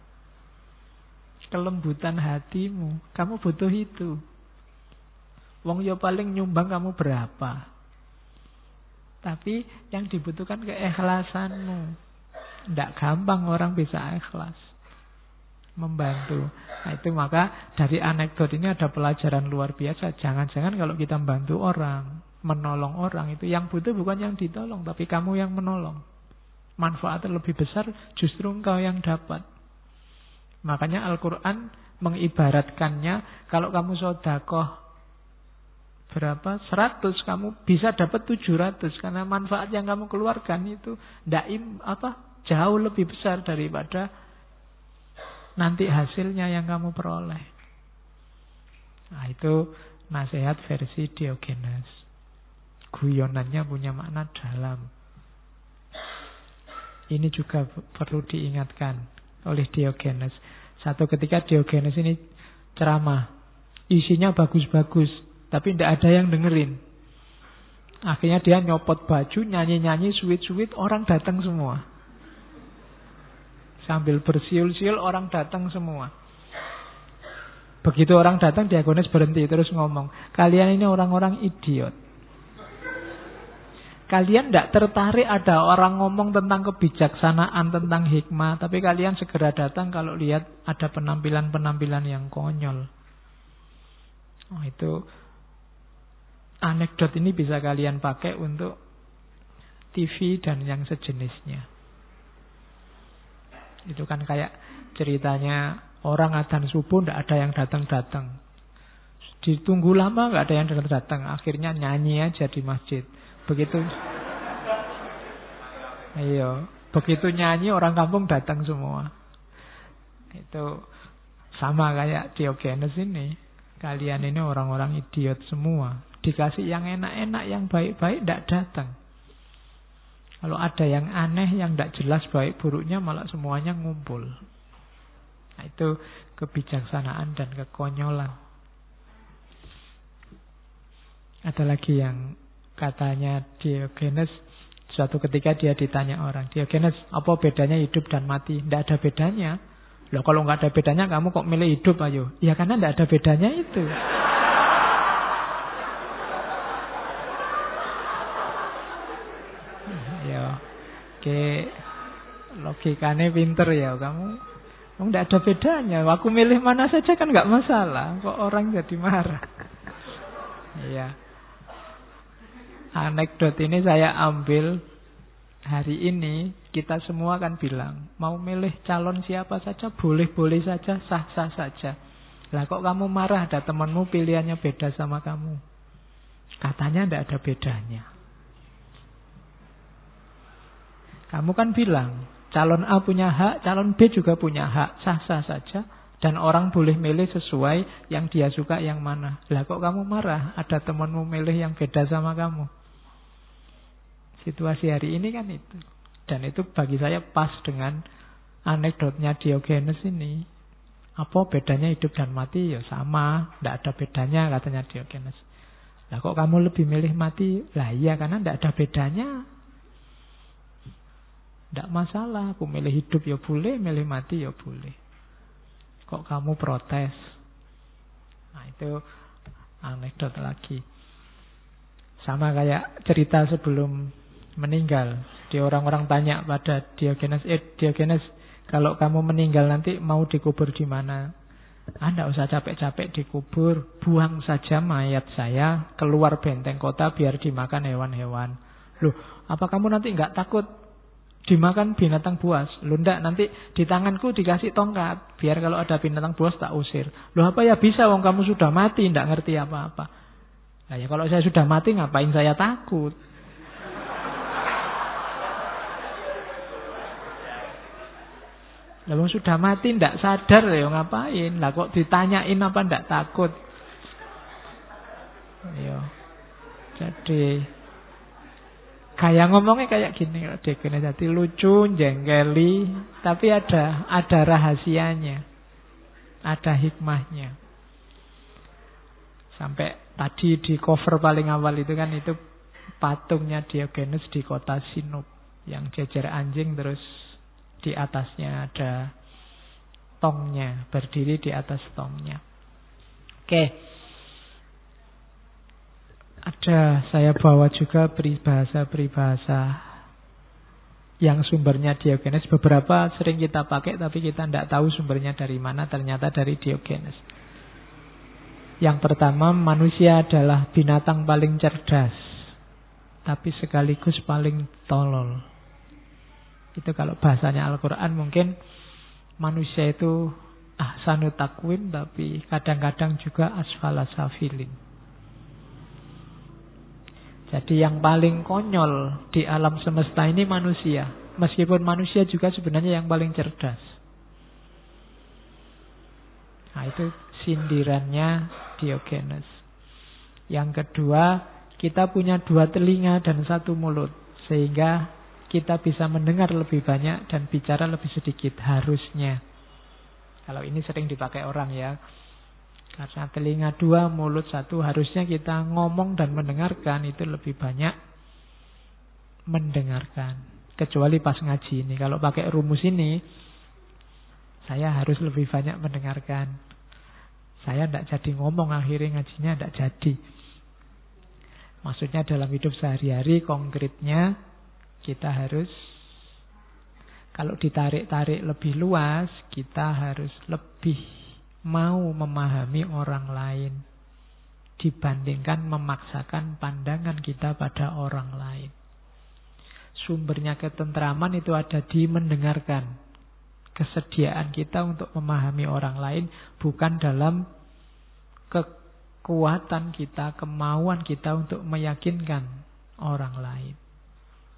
Speaker 1: Kelembutan hatimu. Kamu butuh itu. Wong yo paling nyumbang kamu berapa. Tapi yang dibutuhkan keikhlasanmu. Tidak gampang orang bisa ikhlas membantu. Nah itu maka dari anekdot ini ada pelajaran luar biasa. Jangan-jangan kalau kita membantu orang, menolong orang itu yang butuh bukan yang ditolong, tapi kamu yang menolong. Manfaat lebih besar justru engkau yang dapat. Makanya Al-Quran mengibaratkannya, kalau kamu sedekah berapa? 100, kamu bisa dapat 700 karena manfaat yang kamu keluarkan itu jauh lebih besar daripada nanti hasilnya yang kamu peroleh. Nah itu nasihat versi Diogenes. Guyonannya punya makna dalam. Ini juga perlu diingatkan oleh Diogenes. Satu ketika Diogenes ini ceramah, isinya bagus-bagus, tapi tidak ada yang dengerin. Akhirnya dia nyopot baju, nyanyi-nyanyi, sweet-sweet, orang datang semua. Sambil bersiul-siul, orang datang semua. Begitu orang datang, Diogenes berhenti terus ngomong, kalian ini orang-orang idiot. Kalian tidak tertarik ada orang ngomong tentang kebijaksanaan, tentang hikmah. Tapi kalian segera datang kalau lihat ada penampilan-penampilan yang konyol. Oh, itu anekdot ini bisa kalian pakai untuk TV dan yang sejenisnya. Itu kan kayak ceritanya orang adzan subuh tidak ada yang datang-datang. Ditunggu lama nggak ada yang datang-datang. Akhirnya nyanyi aja di masjid. Begitu nyanyi orang kampung datang semua. Itu sama kayak Diogenes ini. Kalian ini orang-orang idiot semua. Dikasih yang enak-enak, yang baik-baik tidak datang. Kalau ada yang aneh, yang tidak jelas baik buruknya, malah semuanya ngumpul. Nah, itu kebijaksanaan dan kekonyolan. Ada lagi yang katanya Diogenes, suatu ketika dia ditanya orang, Diogenes, apa bedanya hidup dan mati? Tidak ada bedanya. Loh, kalau nggak ada bedanya, kamu kok milih hidup, ayo? Ya karena tidak ada bedanya itu. Ya, oke, logikanya pinter ya kamu. Tidak ada bedanya. Aku milih mana saja kan nggak masalah. Kok orang jadi marah? Iya. Anekdot ini saya ambil hari ini. Kita semua kan bilang mau milih calon siapa saja, boleh-boleh saja, sah-sah saja. Lah kok kamu marah ada temanmu pilihannya beda sama kamu? Katanya tidak ada bedanya. Kamu kan bilang calon A punya hak, calon B juga punya hak, sah-sah saja. Dan orang boleh milih sesuai yang dia suka yang mana. Lah kok kamu marah ada temanmu milih yang beda sama kamu? Situasi hari ini kan itu. Dan itu bagi saya pas dengan anekdotnya Diogenes ini. Apa bedanya hidup dan mati? Ya sama, tidak ada bedanya katanya Diogenes. Lah kok kamu lebih milih mati? Lah iya karena tidak ada bedanya. Tidak masalah, aku milih hidup ya boleh, milih mati ya boleh. Kok kamu protes? Nah itu anekdot lagi. Sama kayak cerita sebelum meninggal. Di orang-orang tanya pada Diogenes, Diogenes, kalau kamu meninggal nanti mau dikubur di mana? Anda usah capek-capek dikubur, buang saja mayat saya keluar benteng kota biar dimakan hewan-hewan. Loh, apa kamu nanti nggak takut dimakan binatang buas. Loh ndak, nanti di tanganku dikasih tongkat, biar kalau ada binatang buas tak usir. Loh apa ya bisa, wong kamu sudah mati, ndak ngerti apa-apa. Nah ya kalau saya sudah mati ngapain saya takut? Lah wong sudah mati ndak sadar ya ngapain? Lah kok ditanyain apa ndak takut? Yo. Jadi kayak ngomongnya kayak gini loh Diogenes, jadi lucu, jengkeli, tapi ada rahasianya, ada hikmahnya. Sampai tadi di cover paling awal itu kan itu patungnya Diogenes di kota Sinop yang jejer anjing, terus di atasnya ada tongnya, berdiri di atas tongnya. Oke. Ada, saya bawa juga peribahasa yang sumbernya Diogenes. Beberapa sering kita pakai tapi kita tidak tahu sumbernya dari mana, ternyata dari Diogenes. Yang pertama, manusia adalah binatang paling cerdas, tapi sekaligus paling tolol. Itu kalau bahasanya Al-Quran mungkin manusia itu ahsanu takwim, tapi kadang-kadang juga asfala safilin. Jadi yang paling konyol di alam semesta ini manusia. Meskipun manusia juga sebenarnya yang paling cerdas. Nah itu sindirannya Diogenes. Yang kedua, kita punya 2 telinga dan 1 mulut. Sehingga kita bisa mendengar lebih banyak dan bicara lebih sedikit harusnya. Kalau ini sering dipakai orang ya. Karena telinga 2, mulut 1, harusnya kita ngomong dan mendengarkan itu lebih banyak mendengarkan. Kecuali pas ngaji ini. Kalau pakai rumus ini, saya harus lebih banyak mendengarkan. Saya tidak jadi ngomong, akhirnya ngajinya tidak jadi. Maksudnya dalam hidup sehari-hari, konkretnya kita harus, kalau ditarik-tarik lebih luas, kita harus lebih mau memahami orang lain dibandingkan memaksakan pandangan kita pada orang lain. Sumbernya ketentraman itu ada di mendengarkan. Kesediaan kita untuk memahami orang lain bukan dalam kekuatan kita, kemauan kita untuk meyakinkan orang lain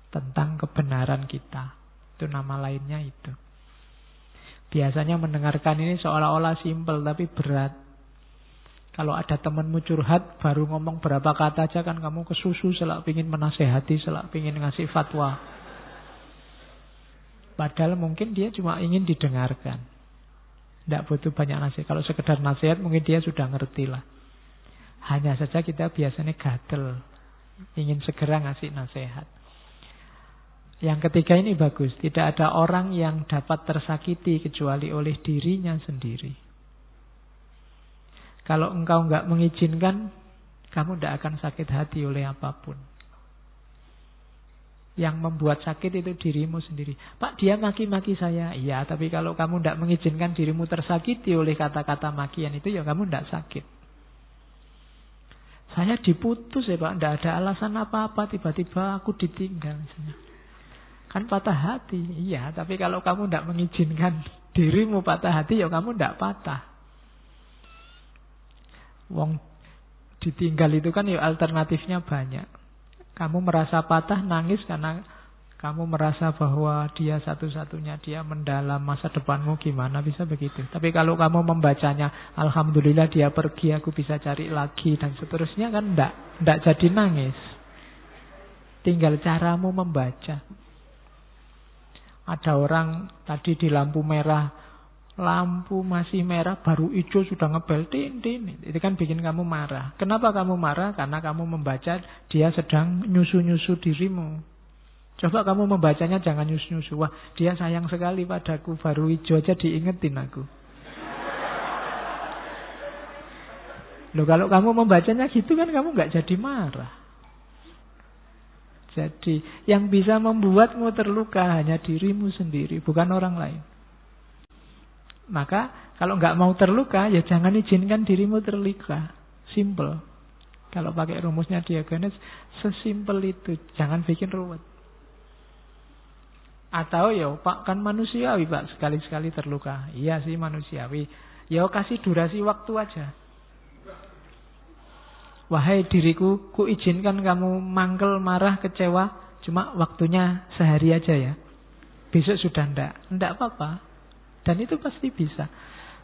Speaker 1: tentang kebenaran kita. Itu nama lainnya itu. Biasanya mendengarkan ini seolah-olah simpel tapi berat. Kalau ada temanmu curhat baru ngomong berapa kata aja kan kamu kesusu, selak pingin menasehati, selak pingin ngasih fatwa. Padahal mungkin dia cuma ingin didengarkan. Tidak butuh banyak nasihat. Kalau sekedar nasihat mungkin dia sudah ngerti lah. Hanya saja kita biasanya gatel, ingin segera ngasih nasihat. Yang ketiga ini bagus. Tidak ada orang yang dapat tersakiti kecuali oleh dirinya sendiri. Kalau engkau enggak mengizinkan, kamu tidak akan sakit hati oleh apapun. Yang membuat sakit itu dirimu sendiri. Pak, dia maki-maki saya. Iya, tapi kalau kamu tidak mengizinkan dirimu tersakiti oleh kata-kata makian itu, ya kamu tidak sakit. Saya diputus ya Pak, tidak ada alasan apa-apa, tiba-tiba aku ditinggal misalnya. Kan patah hati. Iya, tapi kalau kamu tidak mengizinkan dirimu patah hati, ya kamu tidak patah. Wong ditinggal itu kan ya alternatifnya banyak. Kamu merasa patah, nangis karena kamu merasa bahwa dia satu-satunya, dia mendalam masa depanmu, gimana bisa begitu. Tapi kalau kamu membacanya, alhamdulillah dia pergi, aku bisa cari lagi dan seterusnya, kan enggak jadi nangis. Tinggal caramu membaca. Ada orang tadi di lampu merah, lampu masih merah, baru hijau sudah ngebel, tin. Itu kan bikin kamu marah. Kenapa kamu marah? Karena kamu membaca dia sedang nyusu-nyusu dirimu. Coba kamu membacanya jangan nyusu-nyusu. Wah, dia sayang sekali padaku, baru hijau aja diingetin aku. Loh, kalau kamu membacanya gitu kan kamu nggak jadi marah. Jadi yang bisa membuatmu terluka hanya dirimu sendiri, bukan orang lain. Maka kalau nggak mau terluka, ya jangan izinkan dirimu terluka. Simple. Kalau pakai rumusnya Diogenes, sesimpel itu. Jangan bikin ruwet. Atau ya Pak kan manusiawi Pak, sekali-sekali terluka. Iya sih manusiawi. Ya kasih durasi waktu aja. Wahai diriku, ku izinkan kamu mangkel, marah, kecewa, cuma waktunya sehari aja ya. Besok sudah ndak apa-apa. Dan itu pasti bisa.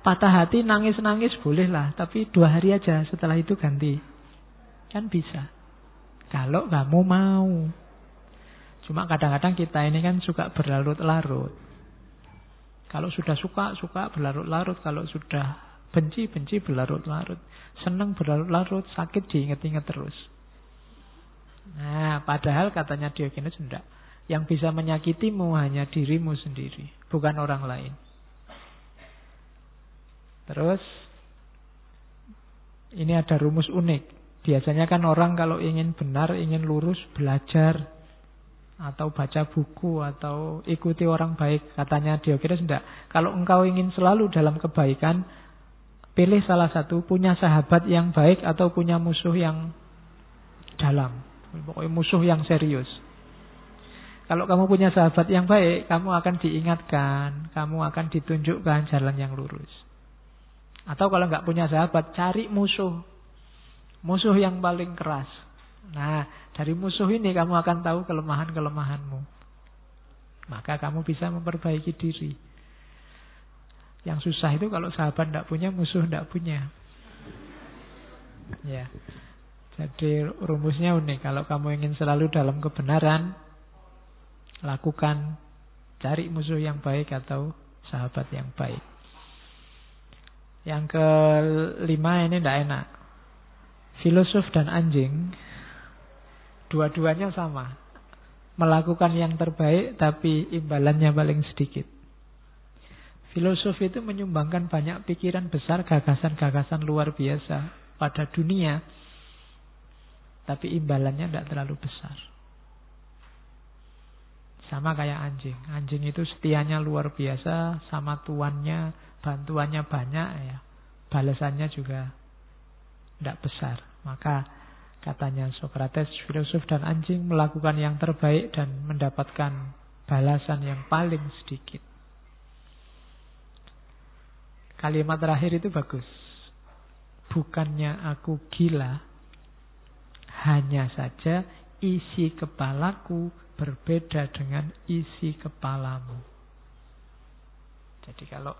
Speaker 1: Patah hati, nangis-nangis bolehlah, tapi 2 hari aja, setelah itu ganti. Kan bisa. Kalau kamu mau. Cuma kadang-kadang kita ini kan suka berlarut-larut. Kalau sudah suka berlarut-larut. Kalau sudah benci berlarut-larut. Senang berlarut-larut, sakit diinget-inget terus. Nah, padahal katanya Diogenes enggak. Yang bisa menyakitimu hanya dirimu sendiri, bukan orang lain. Terus, ini ada rumus unik. Biasanya kan orang kalau ingin benar, ingin lurus, belajar. Atau baca buku, atau ikuti orang baik. Katanya Diogenes enggak. Kalau engkau ingin selalu dalam kebaikan, pilih salah satu, punya sahabat yang baik atau punya musuh yang dalam. Pokoknya musuh yang serius. Kalau kamu punya sahabat yang baik, kamu akan diingatkan, kamu akan ditunjukkan jalan yang lurus. Atau kalau nggak punya sahabat, cari musuh. Musuh yang paling keras. Nah, dari musuh ini kamu akan tahu kelemahan-kelemahanmu. Maka kamu bisa memperbaiki diri. Yang susah itu kalau sahabat tidak punya, musuh tidak punya. Ya. Jadi rumusnya unik. Kalau kamu ingin selalu dalam kebenaran, lakukan, cari musuh yang baik atau sahabat yang baik. Yang kelima ini tidak enak. Filosof dan anjing, dua-duanya sama. Melakukan yang terbaik tapi imbalannya paling sedikit. Filosof itu menyumbangkan banyak pikiran besar, gagasan-gagasan luar biasa pada dunia. Tapi imbalannya tidak terlalu besar. Sama kayak anjing. Anjing itu setianya luar biasa, sama tuannya, bantuannya banyak, ya. Balasannya juga tidak besar. Maka katanya Sokrates, filosof dan anjing melakukan yang terbaik dan mendapatkan balasan yang paling sedikit. Kalimat terakhir itu bagus. Bukannya aku gila, hanya saja isi kepalaku berbeda dengan isi kepalamu. Jadi kalau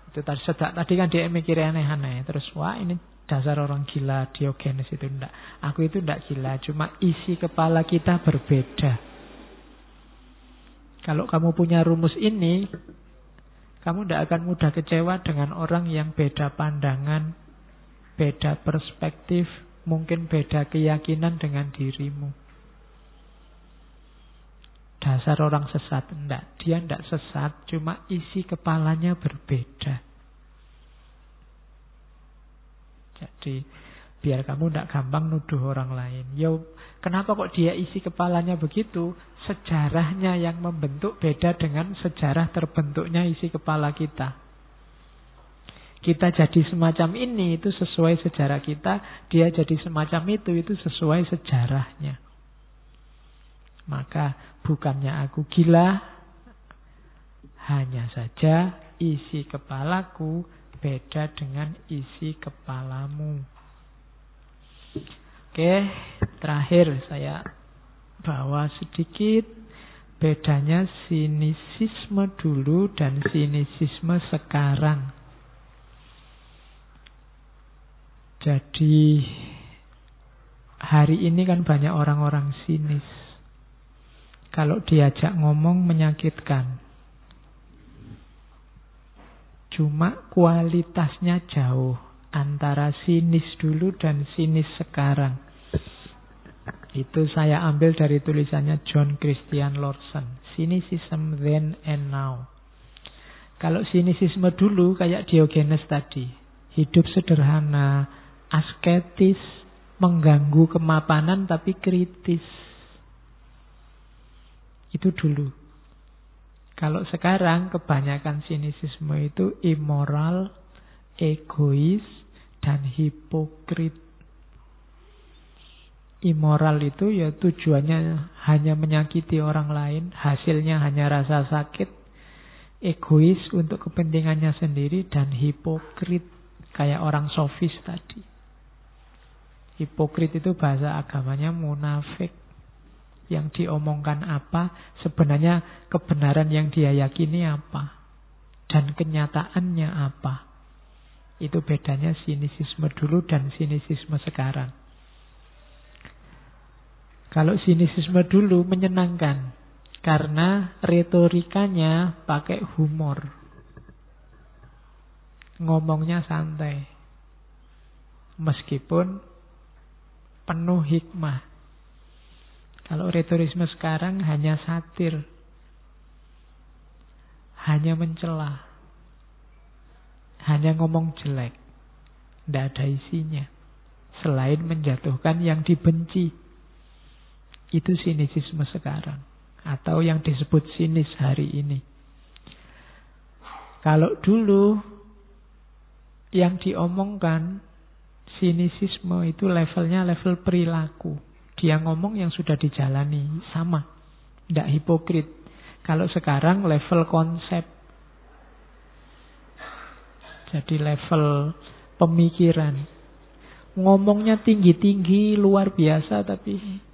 Speaker 1: itu tadi kan dia mikir aneh-aneh. Terus wah ini dasar orang gila, Diogenes itu enggak. Aku itu enggak gila, cuma isi kepala kita berbeda. Kalau kamu punya rumus ini, kamu tidak akan mudah kecewa dengan orang yang beda pandangan, beda perspektif, mungkin beda keyakinan dengan dirimu. Dasar orang sesat, enggak. Dia enggak sesat, cuma isi kepalanya berbeda. Jadi, biar kamu enggak gampang nuduh orang lain. Yo, kenapa kok dia isi kepalanya begitu? Sejarahnya yang membentuk beda dengan sejarah terbentuknya isi kepala kita. Kita jadi semacam ini, itu sesuai sejarah kita. Dia jadi semacam itu sesuai sejarahnya. Maka bukannya aku gila, hanya saja isi kepalaku beda dengan isi kepalamu. Oke, terakhir saya bawa sedikit bedanya sinisisme dulu dan sinisisme sekarang. Jadi hari ini kan banyak orang-orang sinis. Kalau diajak ngomong menyakitkan. Cuma kualitasnya jauh antara sinis dulu dan sinis sekarang. Itu saya ambil dari tulisannya John Christian Lawson. Cynicism then and now. Kalau sinisisme dulu kayak Diogenes tadi. Hidup sederhana, asketis, mengganggu kemapanan tapi kritis. Itu dulu. Kalau sekarang kebanyakan sinisisme itu immoral, egois, dan hipokrit. Immoral itu ya tujuannya hanya menyakiti orang lain, hasilnya hanya rasa sakit, egois untuk kepentingannya sendiri, dan hipokrit, kayak orang sofis tadi. Hipokrit itu bahasa agamanya munafik. Yang diomongkan apa, sebenarnya kebenaran yang dia yakini apa, dan kenyataannya apa. Itu bedanya sinisisme dulu dan sinisisme sekarang. Kalau sinisisme dulu menyenangkan, karena retorikanya pakai humor. Ngomongnya santai. Meskipun penuh hikmah. Kalau retorisme sekarang hanya satir. Hanya mencela. Hanya ngomong jelek. Tidak ada isinya. Selain menjatuhkan yang dibenci. Itu sinisisme sekarang. Atau yang disebut sinis hari ini. Kalau dulu yang diomongkan sinisisme itu levelnya level perilaku. Dia ngomong yang sudah dijalani. Sama. Tidak hipokrit. Kalau sekarang level konsep. Jadi level pemikiran. Ngomongnya tinggi-tinggi, luar biasa, tapi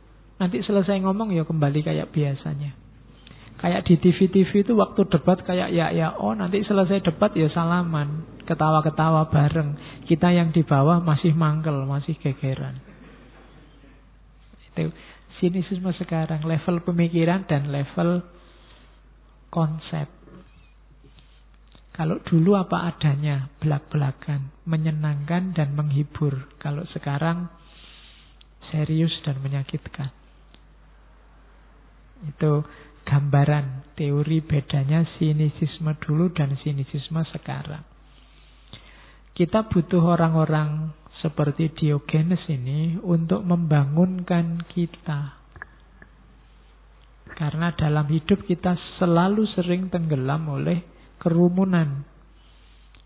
Speaker 1: nanti selesai ngomong ya kembali kayak biasanya. Kayak di TV-TV itu waktu debat kayak ya, oh nanti selesai debat ya salaman, ketawa-ketawa bareng. Kita yang di bawah masih mangkel, masih gegeran. Itu sinisisme sekarang, level pemikiran dan level konsep. Kalau dulu apa adanya, belak-belakan, menyenangkan dan menghibur. Kalau sekarang serius dan menyakitkan. Itu gambaran teori bedanya sinisisme dulu dan sinisisme sekarang. Kita butuh orang-orang seperti Diogenes ini untuk membangunkan kita. Karena dalam hidup kita selalu sering tenggelam oleh kerumunan,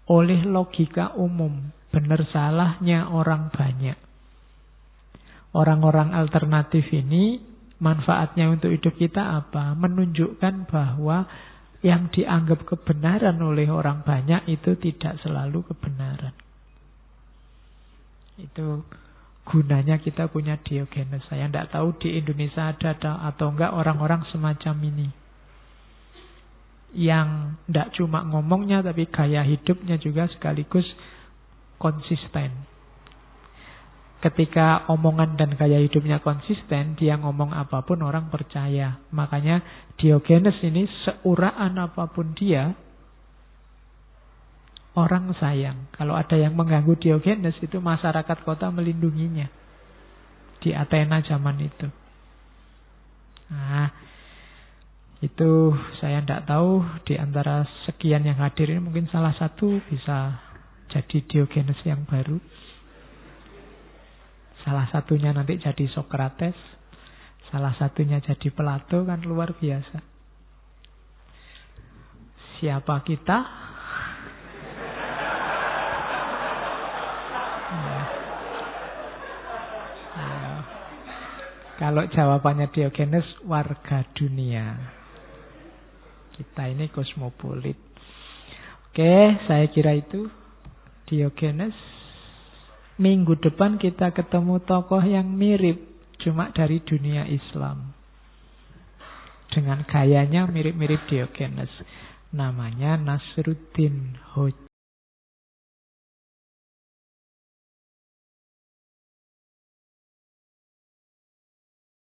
Speaker 1: oleh logika umum, benar salahnya orang banyak. Orang-orang alternatif ini manfaatnya untuk hidup kita apa? Menunjukkan bahwa yang dianggap kebenaran oleh orang banyak itu tidak selalu kebenaran. Itu gunanya kita punya Diogenes. Saya tidak tahu di Indonesia ada atau enggak orang-orang semacam ini. Yang tidak cuma ngomongnya tapi gaya hidupnya juga sekaligus konsisten. Ketika omongan dan gaya hidupnya konsisten, dia ngomong apapun orang percaya. Makanya Diogenes ini seuraan apapun dia, orang sayang. Kalau ada yang mengganggu Diogenes, itu masyarakat kota melindunginya. Di Athena zaman itu. Nah, itu saya tidak tahu di antara sekian yang hadir ini mungkin salah satu bisa jadi Diogenes yang baru. Salah satunya nanti jadi Sokrates. Salah satunya jadi Plato, kan luar biasa. Siapa kita? Kalau jawabannya Diogenes, warga dunia. Kita ini kosmopolit. Oke, saya kira itu Diogenes. Minggu depan kita ketemu tokoh yang mirip, cuma dari dunia Islam. Dengan gayanya mirip-mirip Diogenes. Namanya Nasruddin Hoja.